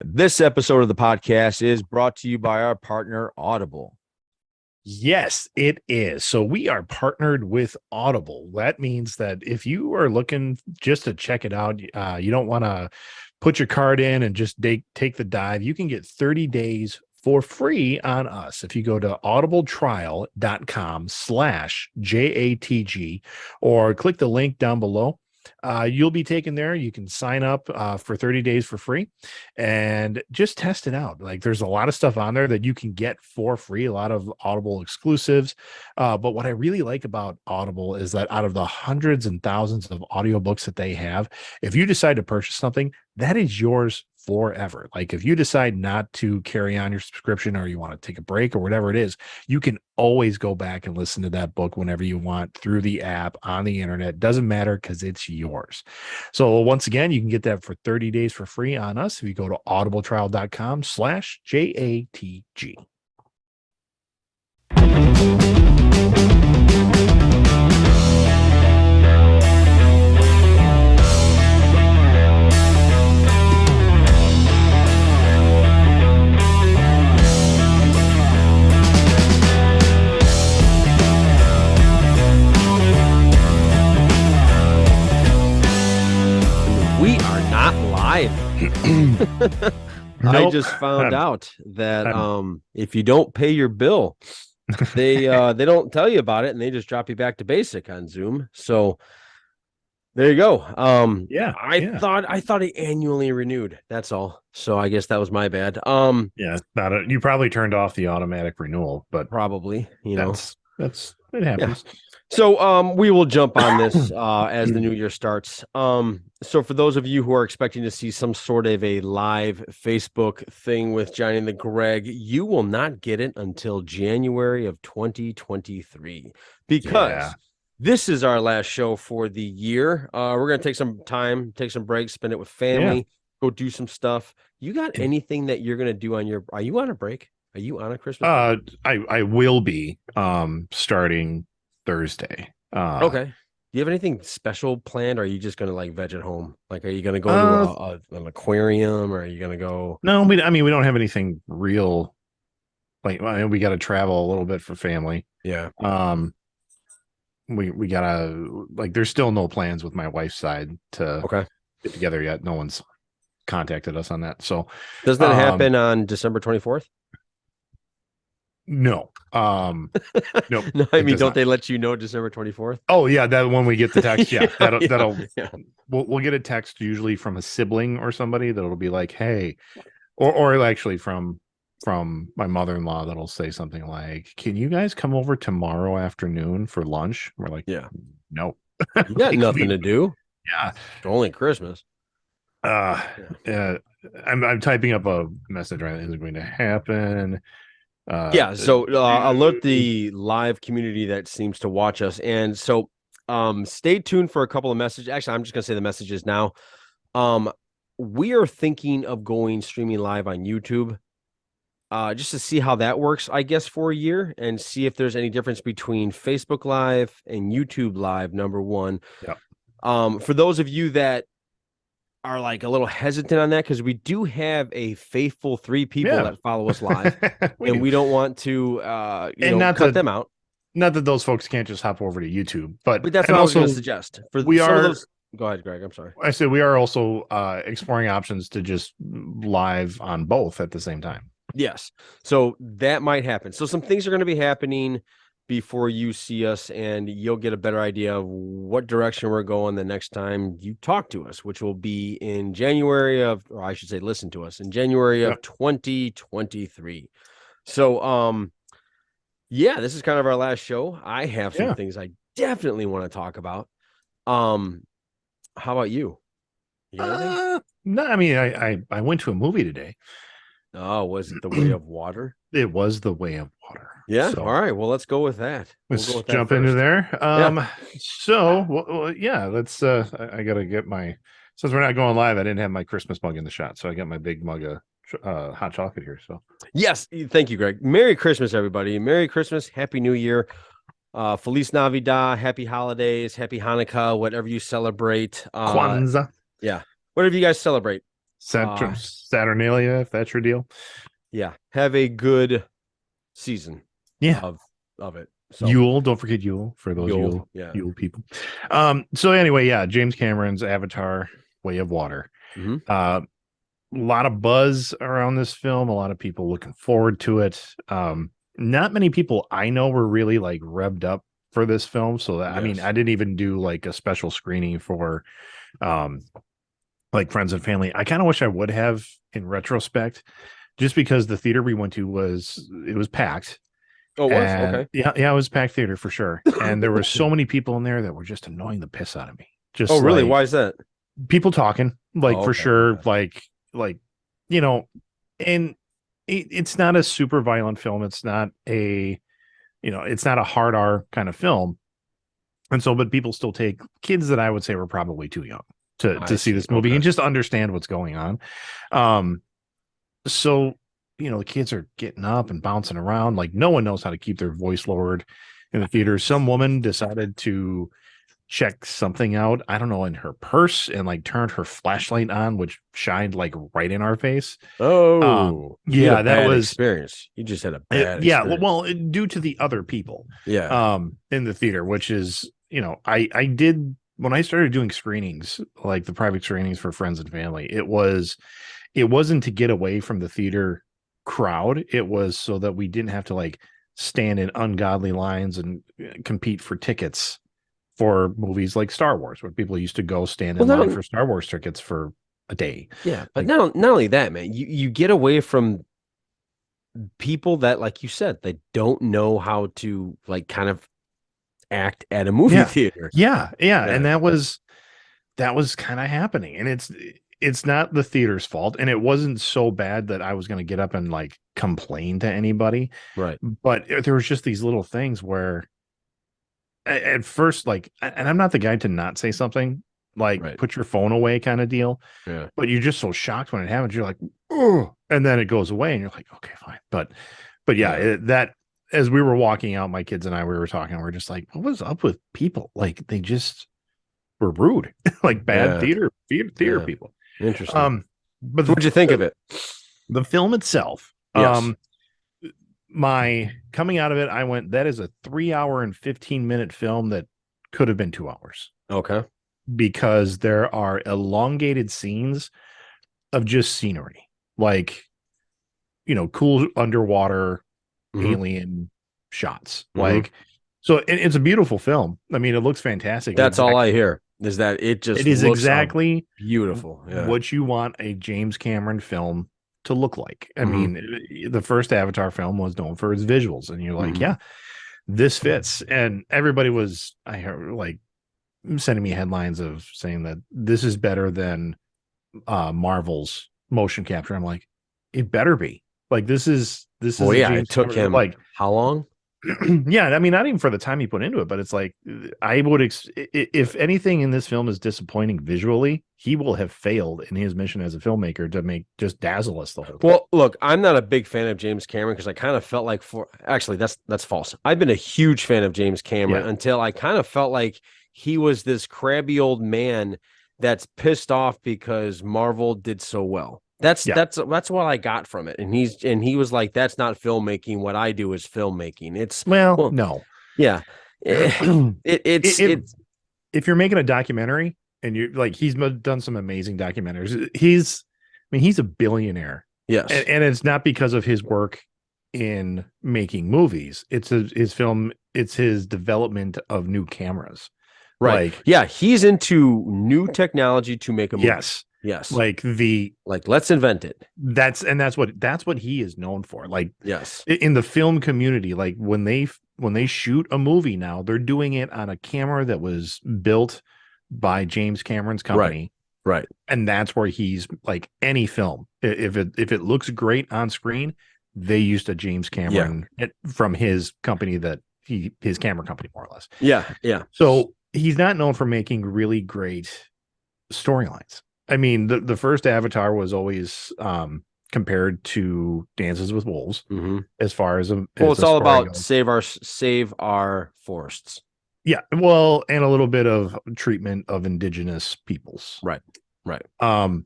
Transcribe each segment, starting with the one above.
This episode of the podcast is brought to you by our partner, Audible. Yes, it is. So we are partnered with Audible. That means that if you are looking just to check it out, you don't want to put your card in and just take the dive. You can get 30 days for free on us. If you go to audibletrial.com/JATG or click the link down below, you'll be taken there. You can sign up for 30 days for free and just test it out. Like there's a lot of stuff on there that you can get for free, a lot of Audible exclusives. But what I really like about Audible is that out of the hundreds and thousands of audiobooks that they have, if you decide to purchase something, that is yours forever. Like if you decide not to carry on your subscription or you want to take a break or whatever it is, you can always go back and listen to that book whenever you want through the app on the internet. Doesn't matter because it's yours. So once again, you can get that for 30 days for free on us if you go to audibletrial.com/JATG. We are not live. I just found out that if you don't pay your bill, they don't tell you about it and they just drop you back to basic on Zoom. So there you go. I thought it annually renewed. That's all. So I guess that was my bad. You probably turned off the automatic renewal, but Probably, that's it happens. Yeah. So we will jump on this as the new year starts. So for those of you who are expecting to see some sort of a live Facebook thing with Johnny and the Greg, you will not get it until January of 2023 because this is our last show for the year. We're going to take some time, take some breaks, spend it with family, go do some stuff. You got anything that you're going to do are you on a break? Are you on a Christmas break? I will be starting Thursday. Okay. Do you have anything special planned, or are you just gonna like veg at home? Like, are you gonna go to an aquarium, or are you gonna go? No, we don't have anything real. Like, we got to travel a little bit for family. Yeah. We gotta there's still no plans with my wife's side to get together yet. No one's contacted us on that. So does that happen on December 24th? No. No, I mean, don't they let you know December 24th? Oh yeah, that when we get the text, that'll we'll get a text usually from a sibling or somebody that'll be like, hey, or actually from my mother-in-law that'll say something like, can you guys come over tomorrow afternoon for lunch? We're like, no. You got nothing to do. Yeah. It's only Christmas. I'm typing up a message right now. Is it going to happen? So alert the live community that seems to watch us. And so stay tuned for a couple of messages. Actually, I'm just going to say the messages now. We are thinking of going streaming live on YouTube just to see how that works, I guess, for a year and see if there's any difference between Facebook Live and YouTube Live, number one. Yeah. For those of you that are like a little hesitant on that, because we do have a faithful 3 people that follow us live we don't want to cut them out. Not that those folks can't just hop over to YouTube, but that's what I was going to suggest. Go ahead, Greg. I'm sorry. I said we are also exploring options to just live on both at the same time. Yes. So that might happen. So some things are going to be happening before you see us, and you'll get a better idea of what direction we're going the next time you talk to us, which will be in January or I should say, listen to us in January of 2023. So, this is kind of our last show. I have some things I definitely want to talk about. How about you? No, I mean, I went to a movie today. Oh, was it The Way of Water? It was The Way of Water. Yeah. So, all right. Well, let's go with that. Let's jump into there. So, let's. I gotta get since we're not going live. I didn't have my Christmas mug in the shot, so I got my big mug of hot chocolate here. So yes, thank you, Greg. Merry Christmas, everybody. Merry Christmas. Happy New Year. Feliz Navidad. Happy holidays. Happy Hanukkah. Whatever you celebrate. Kwanzaa. Yeah. Whatever you guys celebrate. Saturnalia, if that's your deal. Yeah, have a good season Yeah. of it. So Yule, don't forget Yule for those Yule, yeah. Yule people. So anyway, yeah, James Cameron's Avatar, Way of Water. Hmm. A lot of buzz around this film, a lot of people looking forward to it. Not many people I know were really like revved up for this film. So that, I mean, Yes. I didn't even do like a special screening for um like friends and family. I kind of wish I would have in retrospect, just because the theater we went to was packed. Oh, it was And okay. yeah, it was packed theater for sure. And there were so many people in there that were just annoying the piss out of me. Oh, Just really? like Why is that? people talking, like Oh, for okay, sure, okay. like you know, and it's not a super violent film. It's not a it's not a hard R kind of film. And so, but people still take kids that I would say were probably too young I to see see. this movie Okay. and just understand what's going on. Um, so the kids are getting up and bouncing around like no one knows how to keep their voice lowered in the theater. Some woman decided to check something out, I don't know, in her purse and like turned her flashlight on, which shined like right in our face. Oh, so you had a Yeah, that bad was experience. You just had a it, bad yeah, experience. well, due to the other people Yeah. in the theater, which is, I did when I started doing screenings, like the private screenings for friends and family, it wasn't to get away from the theater crowd. It was so that we didn't have to like stand in ungodly lines and compete for tickets for movies like Star Wars, where people used to go stand Well, in line not for Star Wars tickets for a day. yeah, but Like, not only that, man. You get away from people that, like you said, they don't know how to like kind of act at a movie yeah, theater. yeah, and Yeah. that was kind of happening, and it's not the theater's fault, and it wasn't so bad that I was going to get up and like complain to anybody, Right. but there was just these little things where at first, like, and I'm not the guy to not say something, like Right. put your phone away kind of deal, Yeah. but you're just so shocked when it happens. You're like, oh, and then it goes away, and you're like, okay, fine. But yeah, Yeah. that as we were walking out, my kids and I, we were talking, we are just like, what was up with people? Like they just were rude, like bad Yeah. theater Yeah. people. Interesting. But So what'd you think of it? the film itself, Yes. my coming out of it, I went, that is a 3 hour and 15-minute film that could have been 2 hours Okay. because there are elongated scenes of just scenery, like, cool underwater Hmm. alien shots. Hmm. Like, so it's a beautiful film. I mean, it looks fantastic. That's all I hear is that it It just is looks exactly beautiful. Yeah. what you want a James Cameron film to look like. I Hmm. mean, the first Avatar film was known for its visuals, and you're like, Hmm. yeah, this fits. And everybody was, I heard, like sending me headlines of saying that this is better than Marvel's motion capture. I'm like, it better be. Like this is Well, a yeah, James it took Cameron, him like how long? yeah, I mean, not even for the time he put into it, but it's like I would if anything in this film is disappointing visually, he will have failed in his mission as a filmmaker to make just dazzle us the whole time. Well, look, I'm not a big fan of James Cameron because I kind of felt like actually that's false. I've been a huge fan of James Cameron Yeah, until I kind of felt like he was this crabby old man that's pissed off because Marvel did so well. That's yeah. that's what I got from it. And he was like, that's not filmmaking. What I do is filmmaking. It's Well, well, no. yeah. if It's if you're making a documentary and you're like he's done some amazing documentaries, he's a billionaire, and, yes. and it's not because of his work in making movies. It's his film. It's his development of new cameras. Right. Like, Yeah, he's into new technology to make a movie. yes, Yes. like Like let's invent it. that's what he is known for. Like Yes. in the film community, like when they shoot a movie now, they're doing it on a camera that was built by James Cameron's Right. company, Right. and that's where he's like any film. If it looks great on screen, they used a James Yeah. Cameron from his company that his camera company more or less. Yeah. Yeah. So he's not known for making really great storylines. I mean, the first Avatar was always compared to Dances with Wolves Hmm. as far as Well, as it's the all story about goes. save our forests. Yeah, well, and a little bit of treatment of indigenous peoples. Right. Right. Um,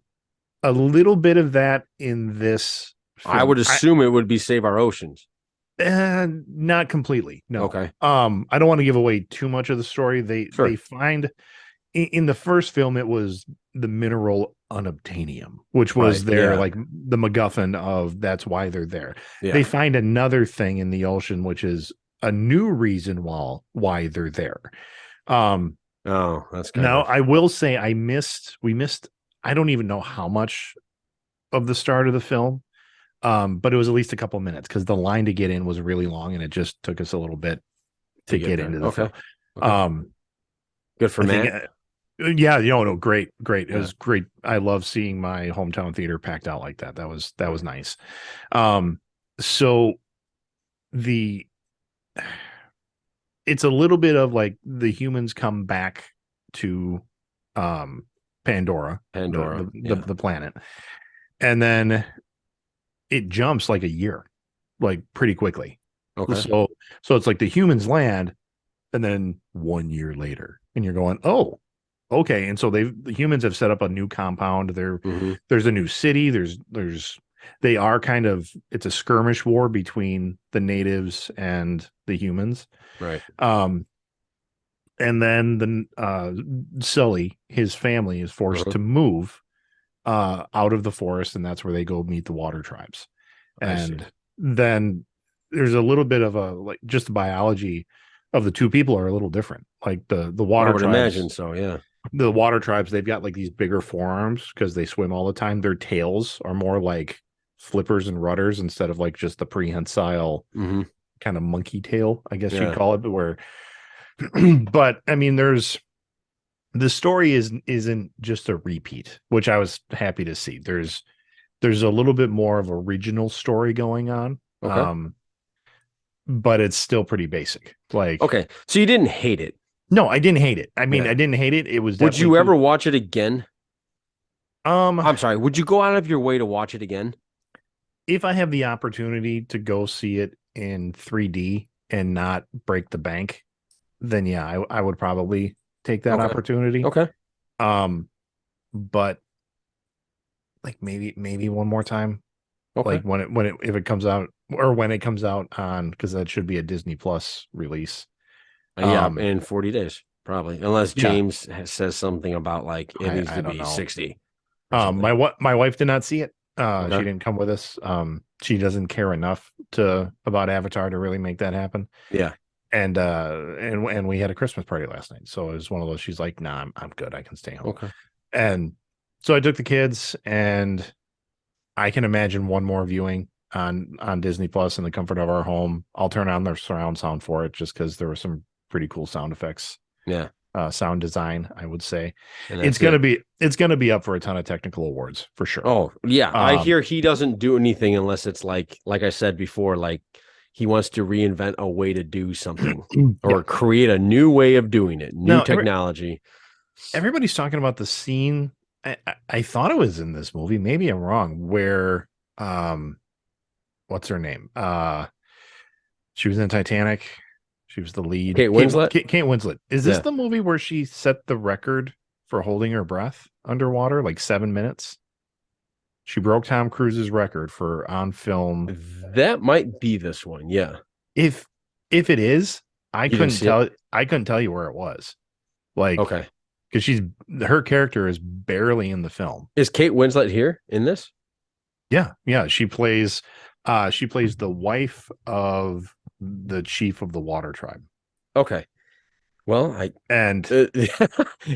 a little bit of that in this I film. would assume it would be Save Our Oceans. Not completely. No. Okay. I don't want to give away too much of the story. They Sure. find in the first film it was the mineral unobtainium, which Right. was their Yeah. like the MacGuffin of that's why they're there. They Yeah. find another thing in the ocean, which is a new reason why they're there. Um, Oh, that's kind Now of I will say we missed I don't even know how much of the start of the film. But it was at least a couple minutes because the line to get in was really long and it just took us a little bit to to get get there. into the Okay. film. Okay. Um, Good for I think, Matt. yeah, no, great, great. It Yeah. was great. I love seeing my hometown theater packed out like that. That was nice. Um, so the it's a little bit of like the humans come back to um Pandora, Pandora. Yeah. the planet, and then it jumps like a year, like pretty quickly. Okay. So it's like the humans land and then 1 year later, and you're going, oh, okay. And so the humans have set up a new compound. Hmm. There's a new city. They are kind of it's a skirmish war between the natives and the humans. Right. Um, and then Sully, his family is forced Uh-huh. to move out of the forest, and that's where they go meet the water tribes. I see. And then there's a little bit of a like just the biology of the two people are a little different. Like I would imagine so. Yeah. the water tribes, they've got like these bigger forearms because they swim all the time. Their tails are more like flippers and rudders instead of like just the prehensile Hmm. kind of monkey tail, I guess you'd Yeah. call it. But where, but I mean, the story isn't just a repeat, which I was happy to see. There's a little bit more of a regional story going on. Okay. But it's still pretty basic. Like, Okay. So you didn't hate it. no, I didn't hate it. I mean, I Yeah. didn't hate it. It was Would definitely you too. ever watch it again? Um, I'm sorry. Would you go out of your way to watch it again? if I have the opportunity to go see it in 3D and not break the bank, then yeah, I would probably take that Okay. opportunity. Okay. Um, but like maybe one more time, Okay. like when it if it comes out or when it comes out on because that should be a Disney Plus release. Yeah, Um, in 40 days, probably. Unless yeah, James says something about like it needs I to don't be know. 60 or something. My wife did not see it. She Okay. didn't come with us. She doesn't care enough to about Avatar to really make that happen. Yeah. And we had a Christmas party last night, so it was one of those. She's like, "Nah, I'm good. I can stay home." Okay. And so I took the kids, and I can imagine one more viewing on Disney Plus in the comfort of our home. I'll turn on the surround sound for it just because there were some pretty cool sound effects, Yeah. sound design. I would say And that's it. it's gonna be up for a ton of technical awards for sure. Oh, yeah. I Um, hear he doesn't do anything unless it's like I said before, like he wants to reinvent a way to do something yeah. or create a new way of doing it, new Now technology. everybody's talking about the scene. I thought it was in this movie. Maybe I'm wrong. Where what's her name? She was in Titanic. She was the lead. Kate Winslet? Kate Winslet. Is this Yeah. the movie where she set the record for holding her breath underwater, like 7 minutes? She broke Tom Cruise's record for on film. That might be this one. Yeah. If it is, You didn't see it? I couldn't tell you where it was. Like, Okay. because her character is barely in the film. Is Kate Winslet here in this? Yeah. She plays the wife of the chief of the water tribe. Okay. Well, I And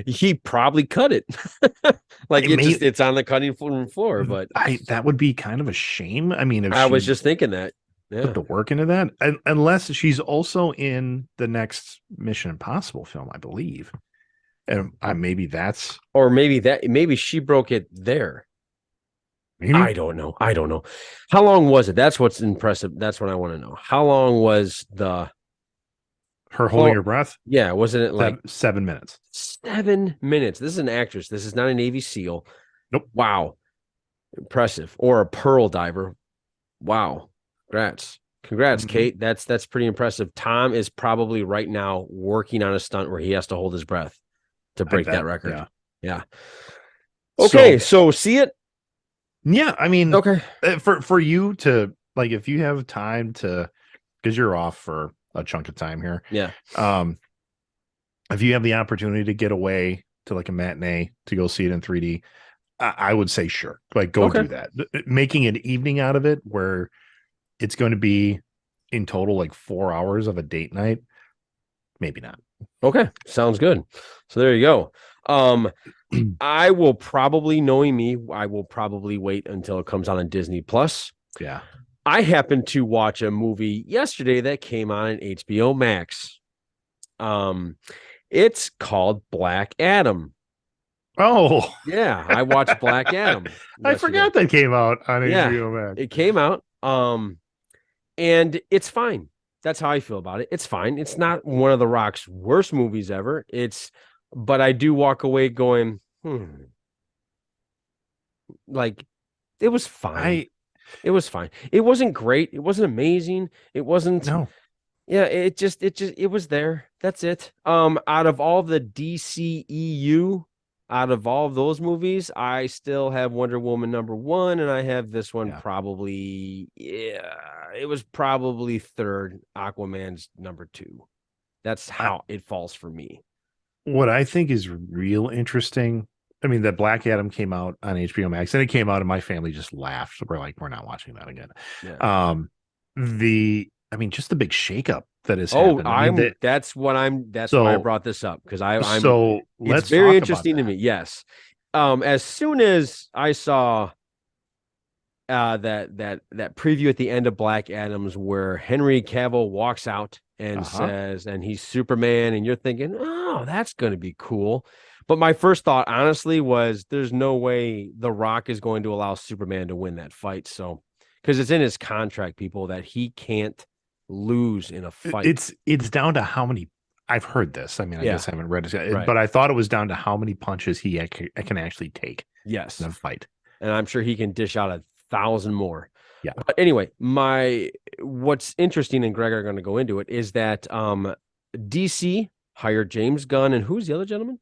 he probably cut it. Like it may it's on the cutting floor, but that would be kind of a shame. I mean, if I was she just thinking that. put Yeah. the work into that, and, unless she's also in the next Mission Impossible film, I believe. And maybe that's Or maybe she broke it there. maybe I don't know. I don't know. How long was it? That's what's impressive. That's what I want to know. How long was the her holding her breath. yeah, wasn't it like 7 minutes. 7 minutes? This is an actress. This is not a Navy SEAL. Nope. Wow. Impressive. Or a pearl diver. Wow. Congrats, Mhm. Kate. That's pretty impressive. Tom is probably right now working on a stunt where he has to hold his breath to I break bet. that record. Yeah. Yeah. Okay, So so see it. Yeah, I mean, Okay. for you to like, if you have time to, because you're off for a chunk of time here, Yeah. um, if you have the opportunity to get away to like a matinee to go see it in 3D, I would say sure, like go Okay. do that. Making an evening out of it where it's going to be in total like 4 hours of a date night, maybe not. Okay. Sounds good. So there you go. I will probably, knowing me, I will probably wait until it comes out on Disney Plus. Yeah. I happened to watch a movie yesterday that came on HBO Max. Um, it's called Black Adam. Oh, Yeah, I watched Black Adam I yesterday. forgot that came out on Yeah, HBO Max. it came out. And it's fine. That's how I feel about it. It's fine. It's not one of The Rock's worst movies ever. But I do walk away going, like it was fine. I It was fine. It wasn't great. It wasn't amazing. It wasn't, no, yeah, it was there. That's it. Out of all the DCEU, out of all of those movies, I still have Wonder Woman number one, and I have this one yeah. probably, yeah, it was probably third. Aquaman's number two. That's I, how it falls for me. what I think is real interesting. I mean, that Black Adam came out on HBO Max, and it came out, and my family just laughed. We're like, we're not watching that again. Yeah. Um, I mean, just the big shakeup that has Oh, happened. I mean, that that's why I so brought this up because I'm so it's let's very talk about interesting to that. me. Yes. As soon as I saw that preview at the end of Black Adams where Henry Cavill walks out and Uh-huh. says, and he's Superman, and you're thinking, oh, that's going to be cool. But my first thought, honestly, was there's no way The Rock is going to allow Superman to win that fight. So, because it's in his contract, people, that he can't lose in a fight. It's down to how many. I've heard this. I mean, I Yeah, guess I haven't read it, right. but I thought it was down to how many punches he can actually take in Yes. a fight. And I'm sure he can dish out 1,000 more. Yeah. But anyway, my what's interesting, and Greg are going to go into it, is that DC hired James Gunn, and who's the other gentleman?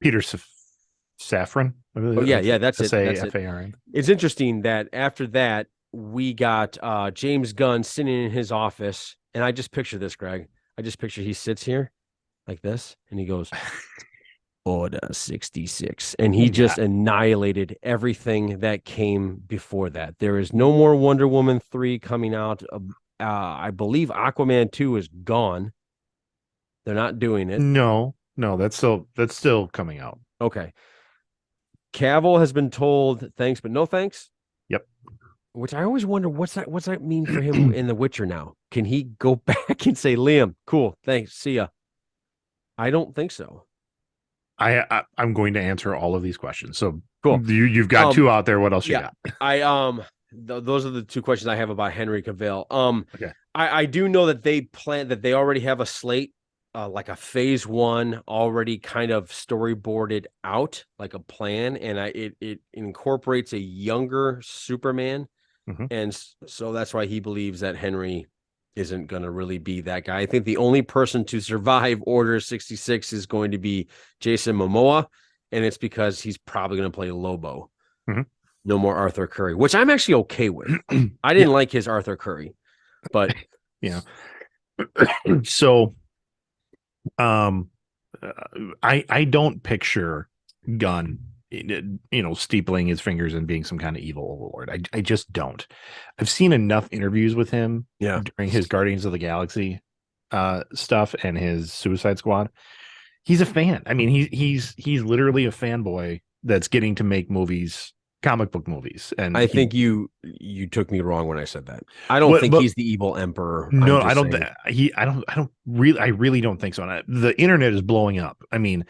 Peter Safran. Oh yeah, yeah, that's it. That's it. Safran. It's interesting that after that we got James Gunn sitting in his office, and I just picture this, Greg. I just picture he sits here like this, and he goes, Order 66. And he Yeah. just annihilated everything that came before that. There is no more Wonder Woman 3 coming out. I believe Aquaman 2 is gone. They're not doing it. No, no, that's still coming out. Okay. Cavill has been told thanks, but no thanks. Yep. Which I always wonder what's that mean for him in The Witcher now? Can he go back and say, Liam, cool, thanks, see ya? I don't think so. I'm going to answer all of these questions. So Cool. you've got Um, two out there. What else you yeah, got? I those are the two questions I have about Henry Cavill. Okay. I do know that they already have a slate, like a phase one already kind of storyboarded out, like a plan, and it incorporates a younger Superman, Mhm. and so that's why he believes that Henry isn't going to really be that guy. I think the only person to survive Order 66 is going to be Jason Momoa, and it's because he's probably going to play Lobo. Mhm. No more Arthur Curry, which I'm actually okay with. I Yeah. didn't like his Arthur Curry, but Yeah. So, um, uh, I don't picture Gunn, steepling his fingers and being some kind of evil overlord. I just don't. I've seen enough interviews with him yeah, during his Guardians of the Galaxy stuff and his Suicide Squad. He's a fan. I mean, he's literally a fanboy that's getting to make movies, comic book movies, and I he. think you took me wrong when I said that. I don't What? think But he's the evil emperor. I'm no, I just don't. saying. I don't really. I really don't think so. And the internet is blowing up. I mean,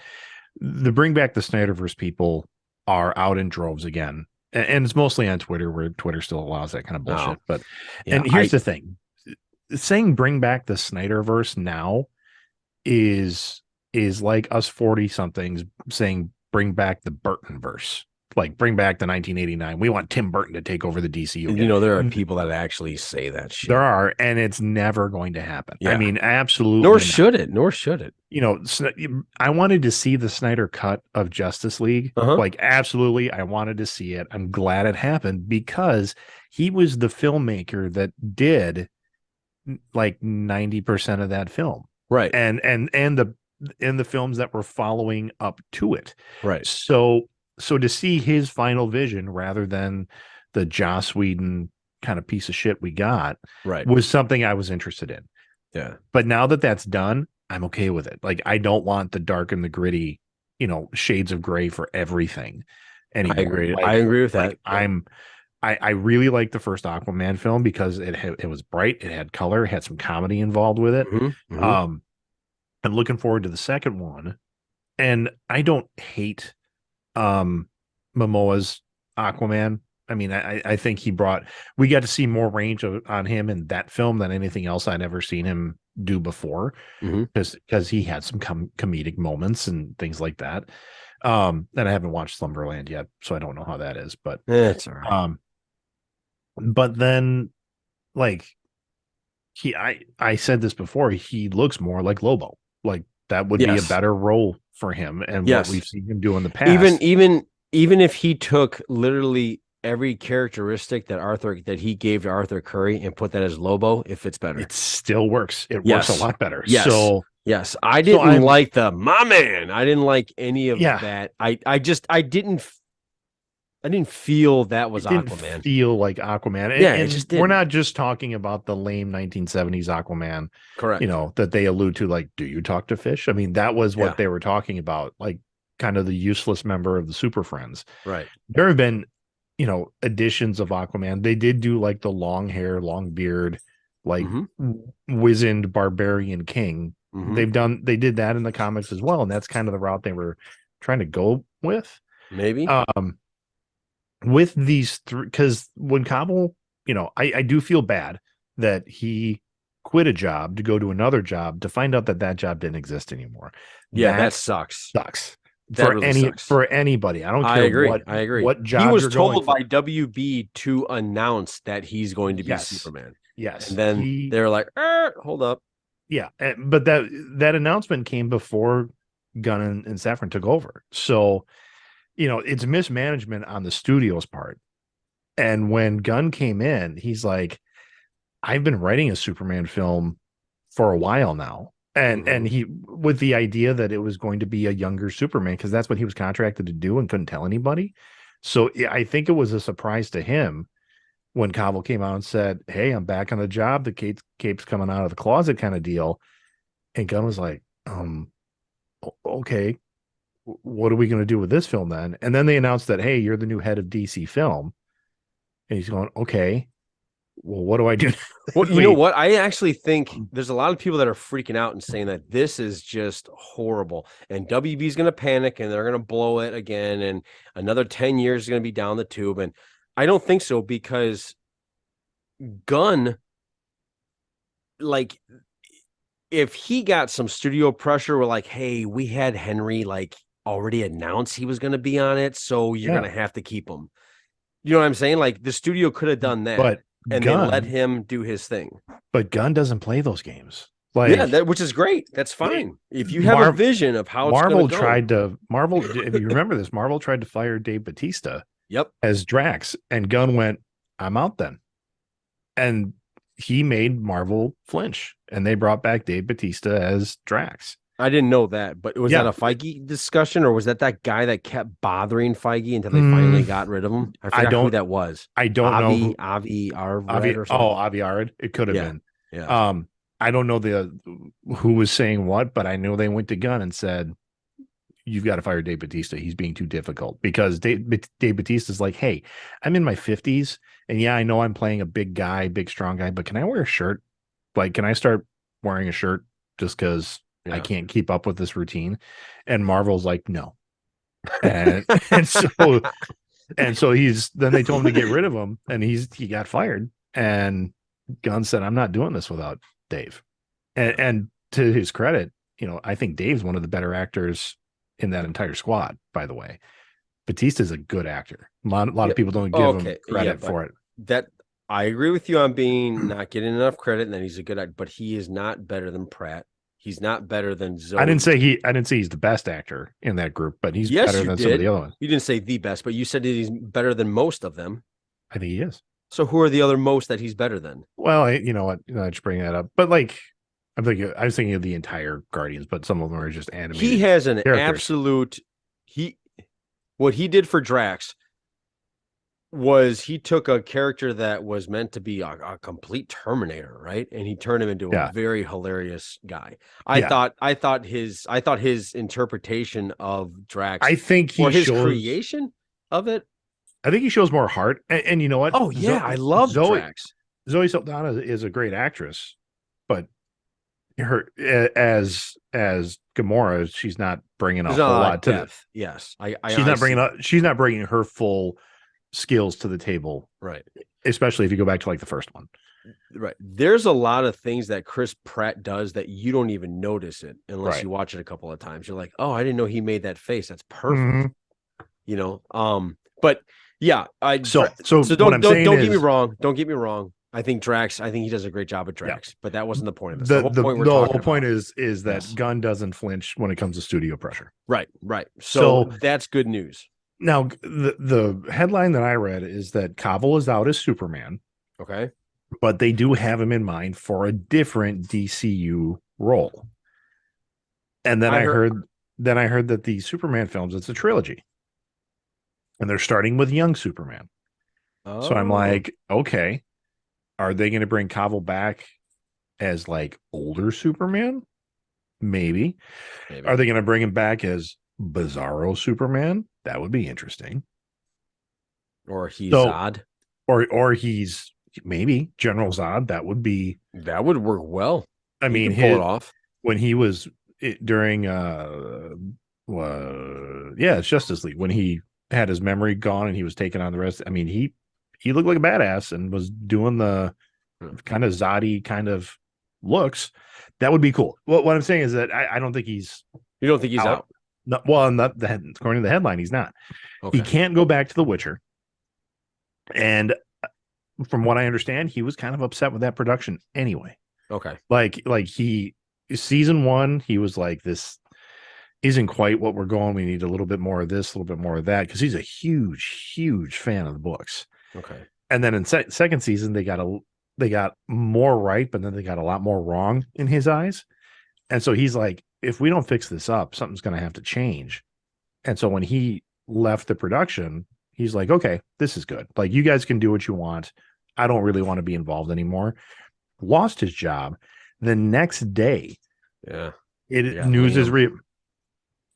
the Bring Back the Snyderverse people are out in droves again, and it's mostly on Twitter, where Twitter still allows that kind of No, bullshit. But yeah, and here's the thing: saying Bring Back the Snyderverse now is like us 40 somethings saying bring back the Burtonverse. like bring back the 1989. We want Tim Burton to take over the DCU again. There are people that actually say that shit. There are, and it's never going to happen. Yeah. I mean, absolutely. Nor should it. Nor should it. I wanted to see the Snyder cut of Justice League. Like, absolutely, I wanted to see it. I'm glad it happened because he was the filmmaker that did like 90% of that film. Right. And the films that were following up to it. Right. So to see his final vision rather than the Joss Whedon kind of piece of shit we got was something I was interested in. Yeah. But now that that's done, I'm okay with it. Like, I don't want the dark and the gritty, shades of gray for everything anymore. I agree. I agree with that. I really like the first Aquaman film because it was bright, it had color, it had some comedy involved with it. I'm looking forward to the second one, and I don't hate Momoa's Aquaman. I mean, I think we got to see more range on him in that film than anything else I'd ever seen him do before, because he had some comedic moments and things like that. And I haven't watched Slumberland yet, so I don't know how that is, but it's all right. But then, like, I said this before, he looks more like Lobo. Like, that would be a better role for him, and what we've seen him do in the past. Even if he took literally every characteristic that he gave to Arthur Curry and put that as Lobo, it fits better. It still works. It works a lot better. Yes. So yes, I didn't like my man. I didn't like any of that. I didn't feel that was Aquaman. Feel like Aquaman. And we're not just talking about the lame 1970s Aquaman. Correct. That they allude to, like, do you talk to fish? I mean, that was what they were talking about, like, kind of the useless member of the Super Friends. Right. There have been, editions of Aquaman. They did do, like, the long hair, long beard, like wizened barbarian king. They did that in the comics as well, and that's kind of the route they were trying to go with. Maybe. With these three, because when Cavill, I do feel bad that he quit a job to go to another job to find out that job didn't exist anymore. Yeah, that sucks. For anybody. I don't care. I agree. What job he was told by WB to announce that he's going to be Superman. Yes. And then they're like, hold up. Yeah. But that announcement came before Gunn and Safran took over. So, it's mismanagement on the studio's part. And when Gunn came in, he's like, I've been writing a Superman film for a while now. And he, with the idea that it was going to be a younger Superman, because that's what he was contracted to do and couldn't tell anybody. So I think it was a surprise to him when Cavill came out and said, hey, I'm back on the job. The cape's coming out of the closet kind of deal. And Gunn was like, okay, what are we going to do with this film then? And then they announced that, hey, you're the new head of DC Film. And he's going, okay, well, what do I do? Well, you know what? I actually think there's a lot of people that are freaking out and saying that this is just horrible. And WB is going to panic and they're going to blow it again. And another 10 years is going to be down the tube. And I don't think so, because Gunn, like, if he got some studio pressure, we're like, hey, we had Henry like already announced he was going to be on it, so you're going to have to keep him. You know what I'm saying? Like, the studio could have done that, and Gunn, they let him do his thing. But Gunn doesn't play those games. Like, which is great. That's fine. If you have a vision of how Marvel it's going to go. Marvel, if you remember this, Marvel tried to fire Dave Bautista as Drax, and Gunn went, I'm out then. And he made Marvel flinch, and they brought back Dave Bautista as Drax. I didn't know that, but was that a Feige discussion, or was that guy that kept bothering Feige until they finally got rid of him? I forgot who that was. I don't know. Avi Arad. It could have been. Yeah. I don't know who was saying what, but I know they went to Gunn and said, you've got to fire Dave Bautista. He's being too difficult, because Dave Bautista's like, hey, I'm in my 50s, and I know I'm playing a big guy, big, strong guy, but can I wear a shirt? Like, can I start wearing a shirt just because I can't keep up with this routine? And Marvel's like, no. And so then they told him to get rid of him, and he got fired. And Gunn said, I'm not doing this without Dave. And to his credit, I think Dave's one of the better actors in that entire squad, by the way. Batista's a good actor. A lot Yeah. of people don't give him Okay. Yeah, credit but for it. that I agree with you on being not getting enough credit, and that he's a good actor, but he is not better than Pratt. He's not better than Zoe. I didn't say he's the best actor in that group, but he's Yes, better you than some of the did. other ones. You didn't say the best, but you said that he's better than most of them. I think he is. So who are the other most that he's better than? Well, you know what? I just bring that up. But like I was thinking of the entire Guardians, but some of them are just He animated has an characters. absolute he what he did for Drax was he took a character that was meant to be a complete Terminator, right? And he turned him into a Yeah. very hilarious guy. Yeah. I thought his interpretation of Drax I think or he his shows creation of it. I think he shows more heart. And you know what? Oh yeah, I love Drax. Zoe Saldana is a great actress, but her as Gamora, she's not bringing a There's not a whole lot of lot to the depth. Yes, she's not bringing her full skills to the table, right. especially if you go back to like the first one. Right. There's a lot of things that Chris Pratt does that you don't even notice it unless Right. you watch it a couple of times. You're like, oh, I didn't know he made that face. That's perfect. Mhm. You know, but yeah, So what don't I'm saying don't get me is wrong. Don't get me wrong. I think he does a great job at Drax, but that wasn't the point of this. the The whole point we're the talking whole point about. is that Yes. Gunn doesn't flinch when it comes to studio pressure. Right. So So that's good news. now the headline that I read is that Cavill is out as Superman, Okay. but they do have him in mind for a different DCU role. And then I heard that the Superman films, it's a trilogy. And they're starting with young Superman. Oh. So I'm like, okay, are they going to bring Cavill back as like older Superman? Maybe. Are they going to bring him back as Bizarro Superman? That would be interesting. Or he's Zod. Or he's maybe General Zod. That would work well. I mean, pull it off when he was during it's Justice League when he had his memory gone and he was taking on the rest. I mean, he looked like a badass and was doing the kind of Zoddy kind of looks. That would be cool. What I'm saying is that I don't think he's. You don't think he's out? No, well, not the according to the headline, he's not. Okay. He can't go back to The Witcher. And from what I understand, he was kind of upset with that production anyway. Okay. Like he season 1, he was like, this isn't quite what we're going. We need a little bit more of this, a little bit more of that, because he's a huge fan of the books. Okay. And then in second season, they got more right, but then they got a lot more wrong in his eyes. And so he's like, if we don't fix this up, something's going to have to change. And so when he left the production, he's like, okay, this is good. Like, you guys can do what you want. I don't really want to be involved anymore. Lost his job. The next day, news is real.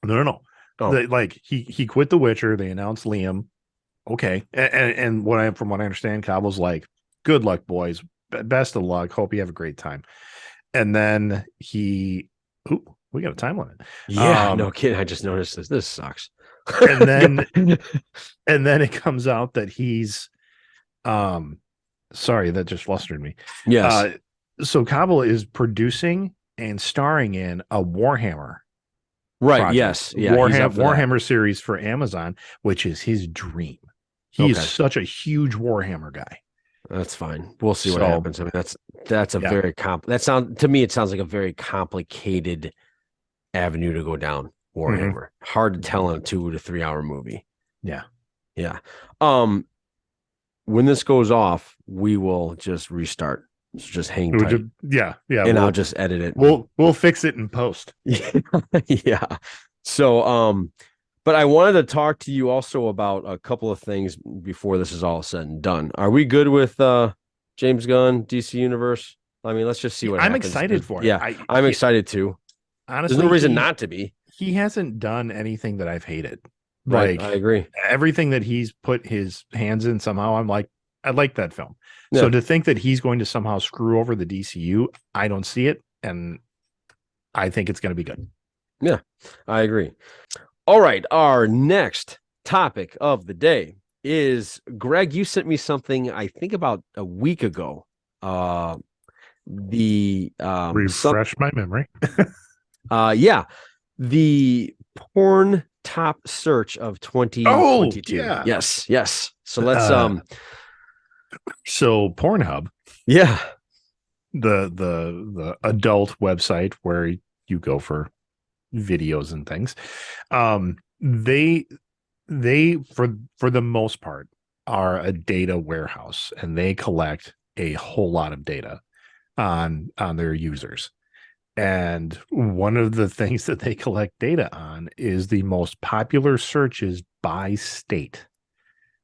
No. Oh. Like he quit The Witcher. They announced Liam. Okay, and from what I understand, Cavill's like, good luck, boys. Best of luck. Hope you have a great time. And then we got a time limit. Yeah, no kidding. I just noticed this. This sucks. And then it comes out that he's sorry, that just flustered me. Yes. So Cavill is producing and starring in a Warhammer. Right. Project. Yes. Yeah. Warhammer series for Amazon, which is his dream. He is such a huge Warhammer guy. That's fine. We'll see what happens. I mean, that's a very to me, it sounds like a very complicated avenue to go down. Warhammer. Mm-hmm. Hard to tell in a 2 to 3 hour movie. Yeah. Yeah. When this goes off, we will just restart. So just hang tight. Yeah. And I'll just edit it. We'll fix it in post. Yeah. So, but I wanted to talk to you also about a couple of things before this is all said and done. Are we good with James Gunn, DC Universe? I mean, let's just see what happens. I'm excited for it. Yeah, I'm excited too. Honestly, there's no reason not to be. He hasn't done anything that I've hated. Right, I agree. Everything that he's put his hands in somehow, I'm like, I like that film. Yeah. So to think that he's going to somehow screw over the DCU, I don't see it. And I think it's going to be good. Yeah, I agree. All right. Our next topic of the day is, Greg, you sent me something, I think about a week ago. Refresh my memory. Yeah. The porn top search of Oh 2022. yeah. Yes, yes. So let's Uh, so Pornhub, yeah. the adult website where you go for videos and things, they for the most part are a data warehouse, and they collect a whole lot of data on their users. And one of the things that they collect data on is the most popular searches by state.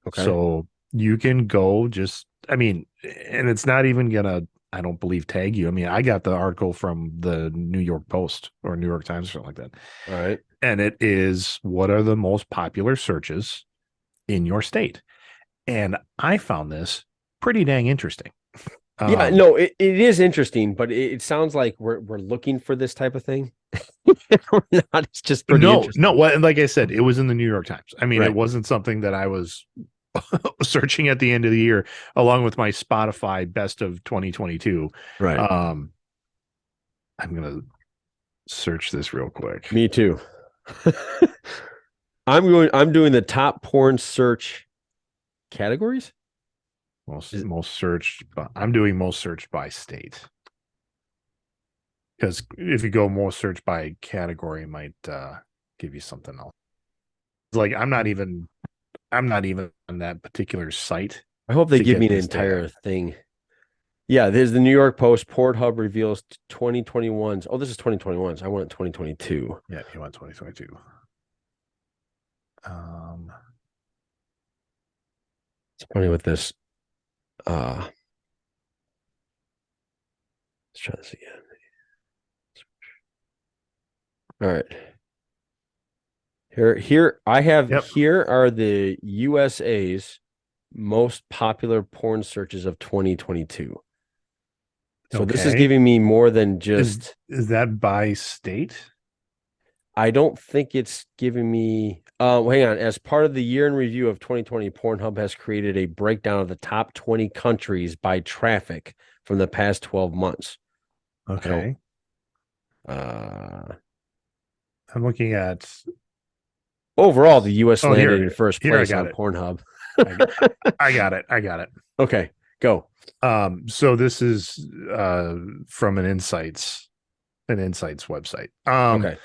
Okay. So you can go just, I mean, and it's not even gonna, I don't believe, tag you. I mean, I got the article from the New York Post or New York Times or something like that. All right. And it is, what are the most popular searches in your state? And I found this pretty dang interesting. Yeah, Um, no, it is interesting, but it sounds like we're looking for this type of thing. We're not. It's just pretty no, interesting. well, and like I said, it was in the New York Times. I mean, it Right. wasn't something that I was searching at the end of the year along with my Spotify best of 2022. Right. Um, I'm gonna search this real quick. Me too. I'm doing the top porn search categories. Most Is, most searched, but I'm doing most searched by state, because if you go most searched by category, it might give you something else. Like I'm not even on that particular site I hope they to give me get an this data. entire thing. Yeah, there's the New York Post. Pornhub reveals 2021's. Oh, this is 2021's. I want 2022. Yeah, you want 2022. Um, It's funny with this. Let's try this again. All right. Here I have yep. here are the USA's most popular porn searches of 2022. So this is Okay. giving me more than Is just is that by state? I don't think it's giving me well, hang on. As part of the year in review of 2020, Pornhub has created a breakdown of the top 20 countries by traffic from the past 12 months. I don't Okay. uh I'm looking at. overall the US Oh, landed in first here I place got on it. Pornhub. I, I got it. I got it. Okay, go. So this is from an insights website. Okay.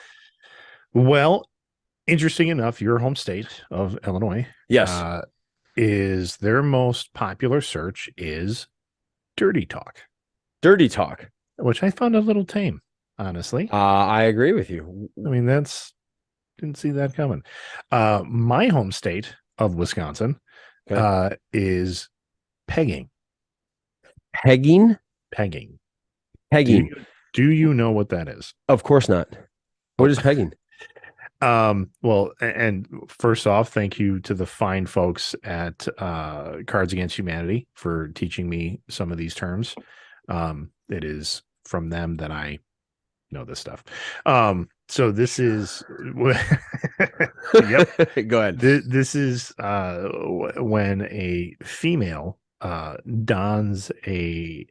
Well, interesting enough, your home state of Illinois Yes. uh is their most popular search is dirty talk, Dirty talk. which I found a little tame, honestly. I agree with you. I mean, that's didn't see that coming. My home state of Wisconsin Okay. is pegging. Pegging? Pegging. Do Pegging. you do you know what that is? Of course not. Oh, What is pegging? well, and first off, thank you to the fine folks at Cards Against Humanity for teaching me some of these terms. It is from them that I know this stuff. So this is, yep, Go ahead. this is when a female dons a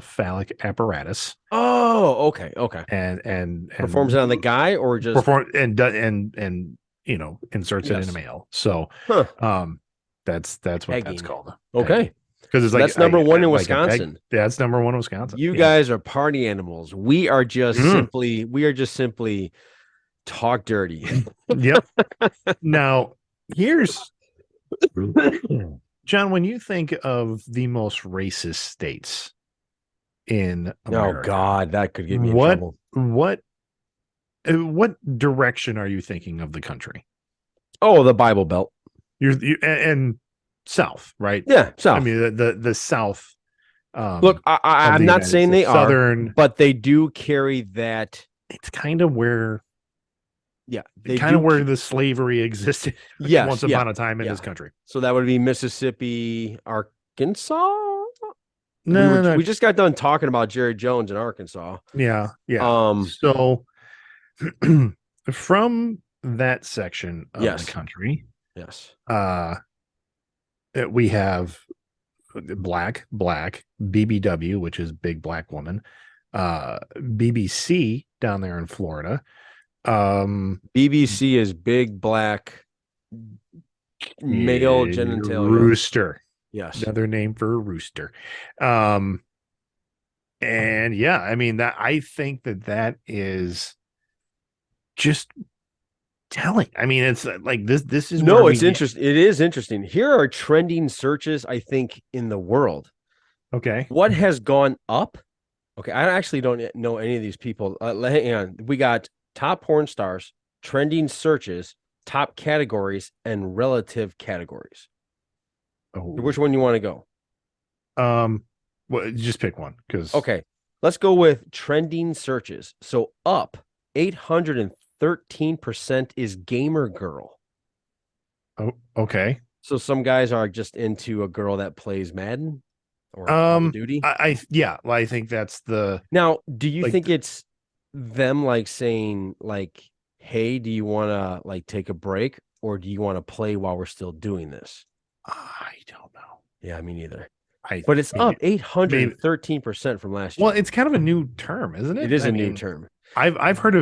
phallic apparatus Oh, okay. Okay. and Performs it on the guy or just perform and inserts it in a yes. mail. So Huh. that's what that's Pegging. called. Okay. Because it's So like that's number one in like a peg. Wisconsin. That's number one in Wisconsin. You Yeah. guys are party animals. We are just simply talk dirty. Yep. Now here's John, when you think of the most racist states in Oh America, God, that could get me in what trouble. what direction are you thinking of the country? Oh, the Bible Belt. And South, right? Yeah, I South. mean the South. Look, Of I'm the not United saying they States, are, Southern. but they do carry that. It's kind of where Yeah, they do. the slavery existed Yes, once yeah, upon a time in yeah. this country. So that would be Mississippi, Arkansas. No, no, no. We just got done talking about Jerry Jones in Arkansas. Yeah, yeah. Um, So from that section of the yes, country, yes. uh, we have black, BBW, which is big black woman, BBC down there in Florida, BBC is big black male genitalia. Rooster. Yes. Another name for a rooster. Um, and yeah, I mean that I think that is just telling. I mean, it's like this is where No, we it's get interesting. It is interesting. Here are trending searches, I think, in the world. okay. What has gone up? Okay, I actually don't know any of these people. Hang on. We got top porn stars, trending searches, top categories, and relative categories. Oh, Which one you want to go? um, well, just pick one because Okay, let's go with trending searches. So up 813% is gamer girl. oh, okay. So some guys are just into a girl that plays Madden or Call of Duty. Yeah, well, I think that's the Now, do you like think it's them like saying like, "Hey, do you want to like take a break or do you want to play while we're still doing this?" I don't know. Yeah, me neither. I But it's up maybe maybe 813% from last well, year. it's kind of a new term, isn't It it? is I a new mean, term. I've heard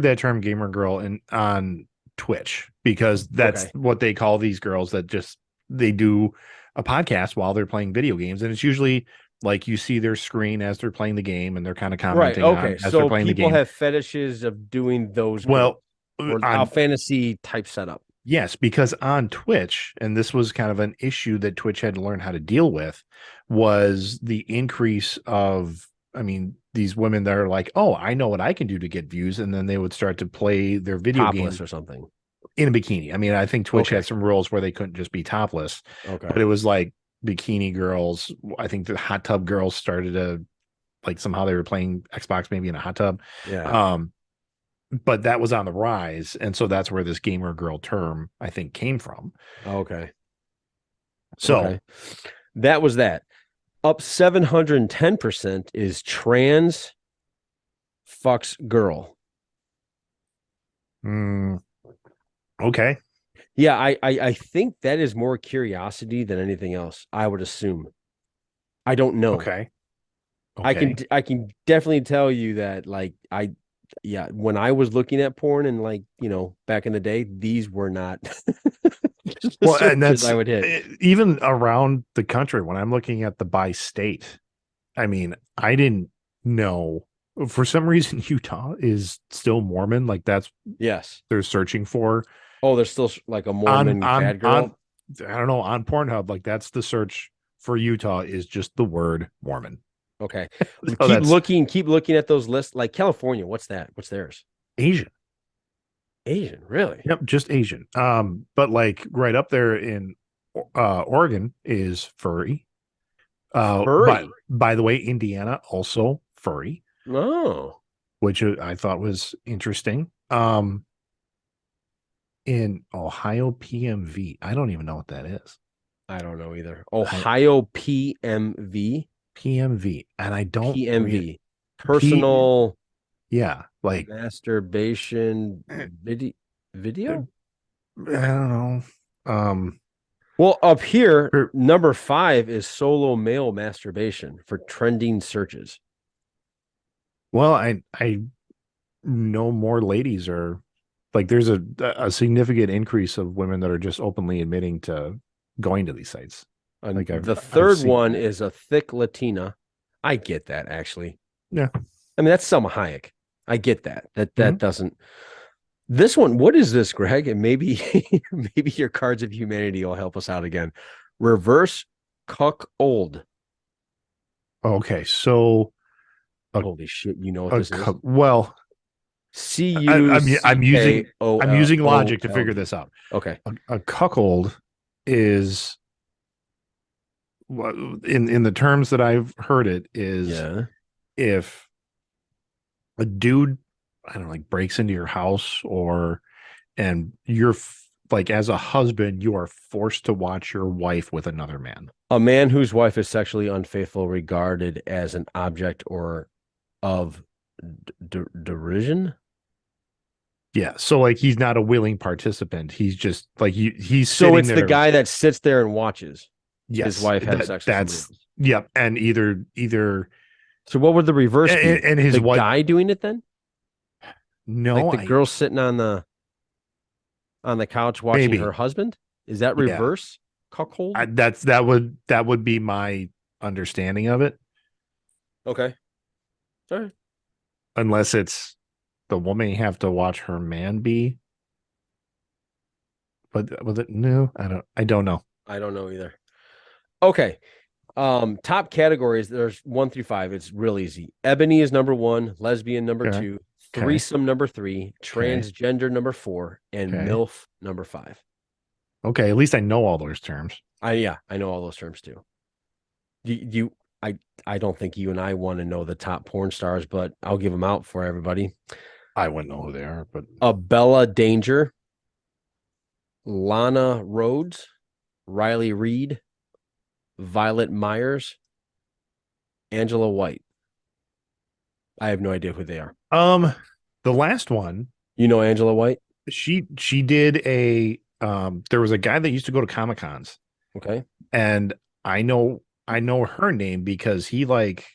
that term gamer girl in on Twitch because that's Okay. what they call these girls that just they do a podcast while they're playing video games, and it's usually like you see their screen as they're playing the game and they're kind of Right. commenting on Okay. as they're So playing the people game. have fetishes of doing those girls Well, or a on fantasy type setup. yes, because on Twitch, and this was kind of an issue that Twitch had to learn how to deal with, was the increase of, I mean, these women that are like, oh, I know what I can do to get views. And then they would start to play their video Topless game or something. in a bikini. I mean, I think Twitch Okay. had some rules where they couldn't just be topless, but Okay. it was like bikini girls. I think the hot tub girls started to like somehow they were playing Xbox maybe in a hot tub. Yeah. Um, but that was on the rise. And so that's where this gamer girl term, I think, came from. Okay. So, Okay. That was that. Up 710% is trans fucks girl. mm, okay. Yeah, I think that is more curiosity than anything else, I would assume. I don't know. Okay. I can Okay. I can definitely tell you that like I yeah, when I was looking at porn and like, back in the day, these were not the Well, and searches that's I would hit. even around the country when I'm looking at the by state. I mean, I didn't know for some reason Utah is still Mormon. Like that's Yes. they're searching for Oh, there's still like a on Mormon on bad on girl. I don't know on Pornhub. Like that's the search for Utah is just the word Mormon. Okay. So that's Keep looking at those lists. Like California, what's that? What's theirs? Asian. Asian, really? Yep, just Asian. But like right up there in Oregon is furry. But Furry. by the way, Indiana also furry, Oh, which I thought was interesting. In Ohio PMV, I don't even know what that is. I don't know either. I, Ohio PMV. PMV, and I don't read PMV. P. Personal Yeah, like masturbation I video? don't know. Well, up here, Er, number 5 is solo male masturbation for trending searches. well, I know more ladies are like there's a significant increase of women that are just openly admitting to going to these sites. And Like the I've third seen one that. is a thick Latina. I get that actually. Yeah. I mean, that's Selma Hayek. I get that. That Mhm. doesn't. This one, what is this, Greg? And maybe maybe your Cards of Humanity will help us out again. Reverse cuck old. Okay, so a, Holy shit, you know what this is? well, C U C K O I'm L using O logic to L figure D. this out. Okay. A cuckold is in the terms that I've heard it is Yeah. if a dude I don't know like breaks into your house or and you're like as a husband you are forced to watch your wife with another man. A man whose wife is sexually unfaithful regarded as an object or of derision. Yeah, so like he's not a willing participant. He's just like he's So sitting it's the there. guy that sits there and watches his Yes, wife have sex with somebody that's else. yep. And either So what would the reverse be? and his The wife guy doing it then? Like No, the I girl sitting on the couch watching her maybe. husband? Is that Yeah. reverse cuckold? That would be my understanding of it, Okay. All right. unless it's the woman have to watch her man be. But was it no? I don't know. I don't know either. Okay. Top categories. There's 1 through 5. It's real easy. Ebony is number 1, lesbian number Okay. 2, Okay. threesome number 3, Okay. transgender number 4, and Okay. MILF number 5. Okay. At least I know all those terms. I know all those terms too. You I I don't think you and I want to know the top porn stars, but I'll give them out for everybody. I wouldn't know who they are, but Bella Danger, Lana Rhodes, Riley Reed, Violet Myers, Angela White. I have no idea who they are. the last one, You know Angela White? she did a there was a guy that used to go to Comic Cons, Okay. and I know her name because he like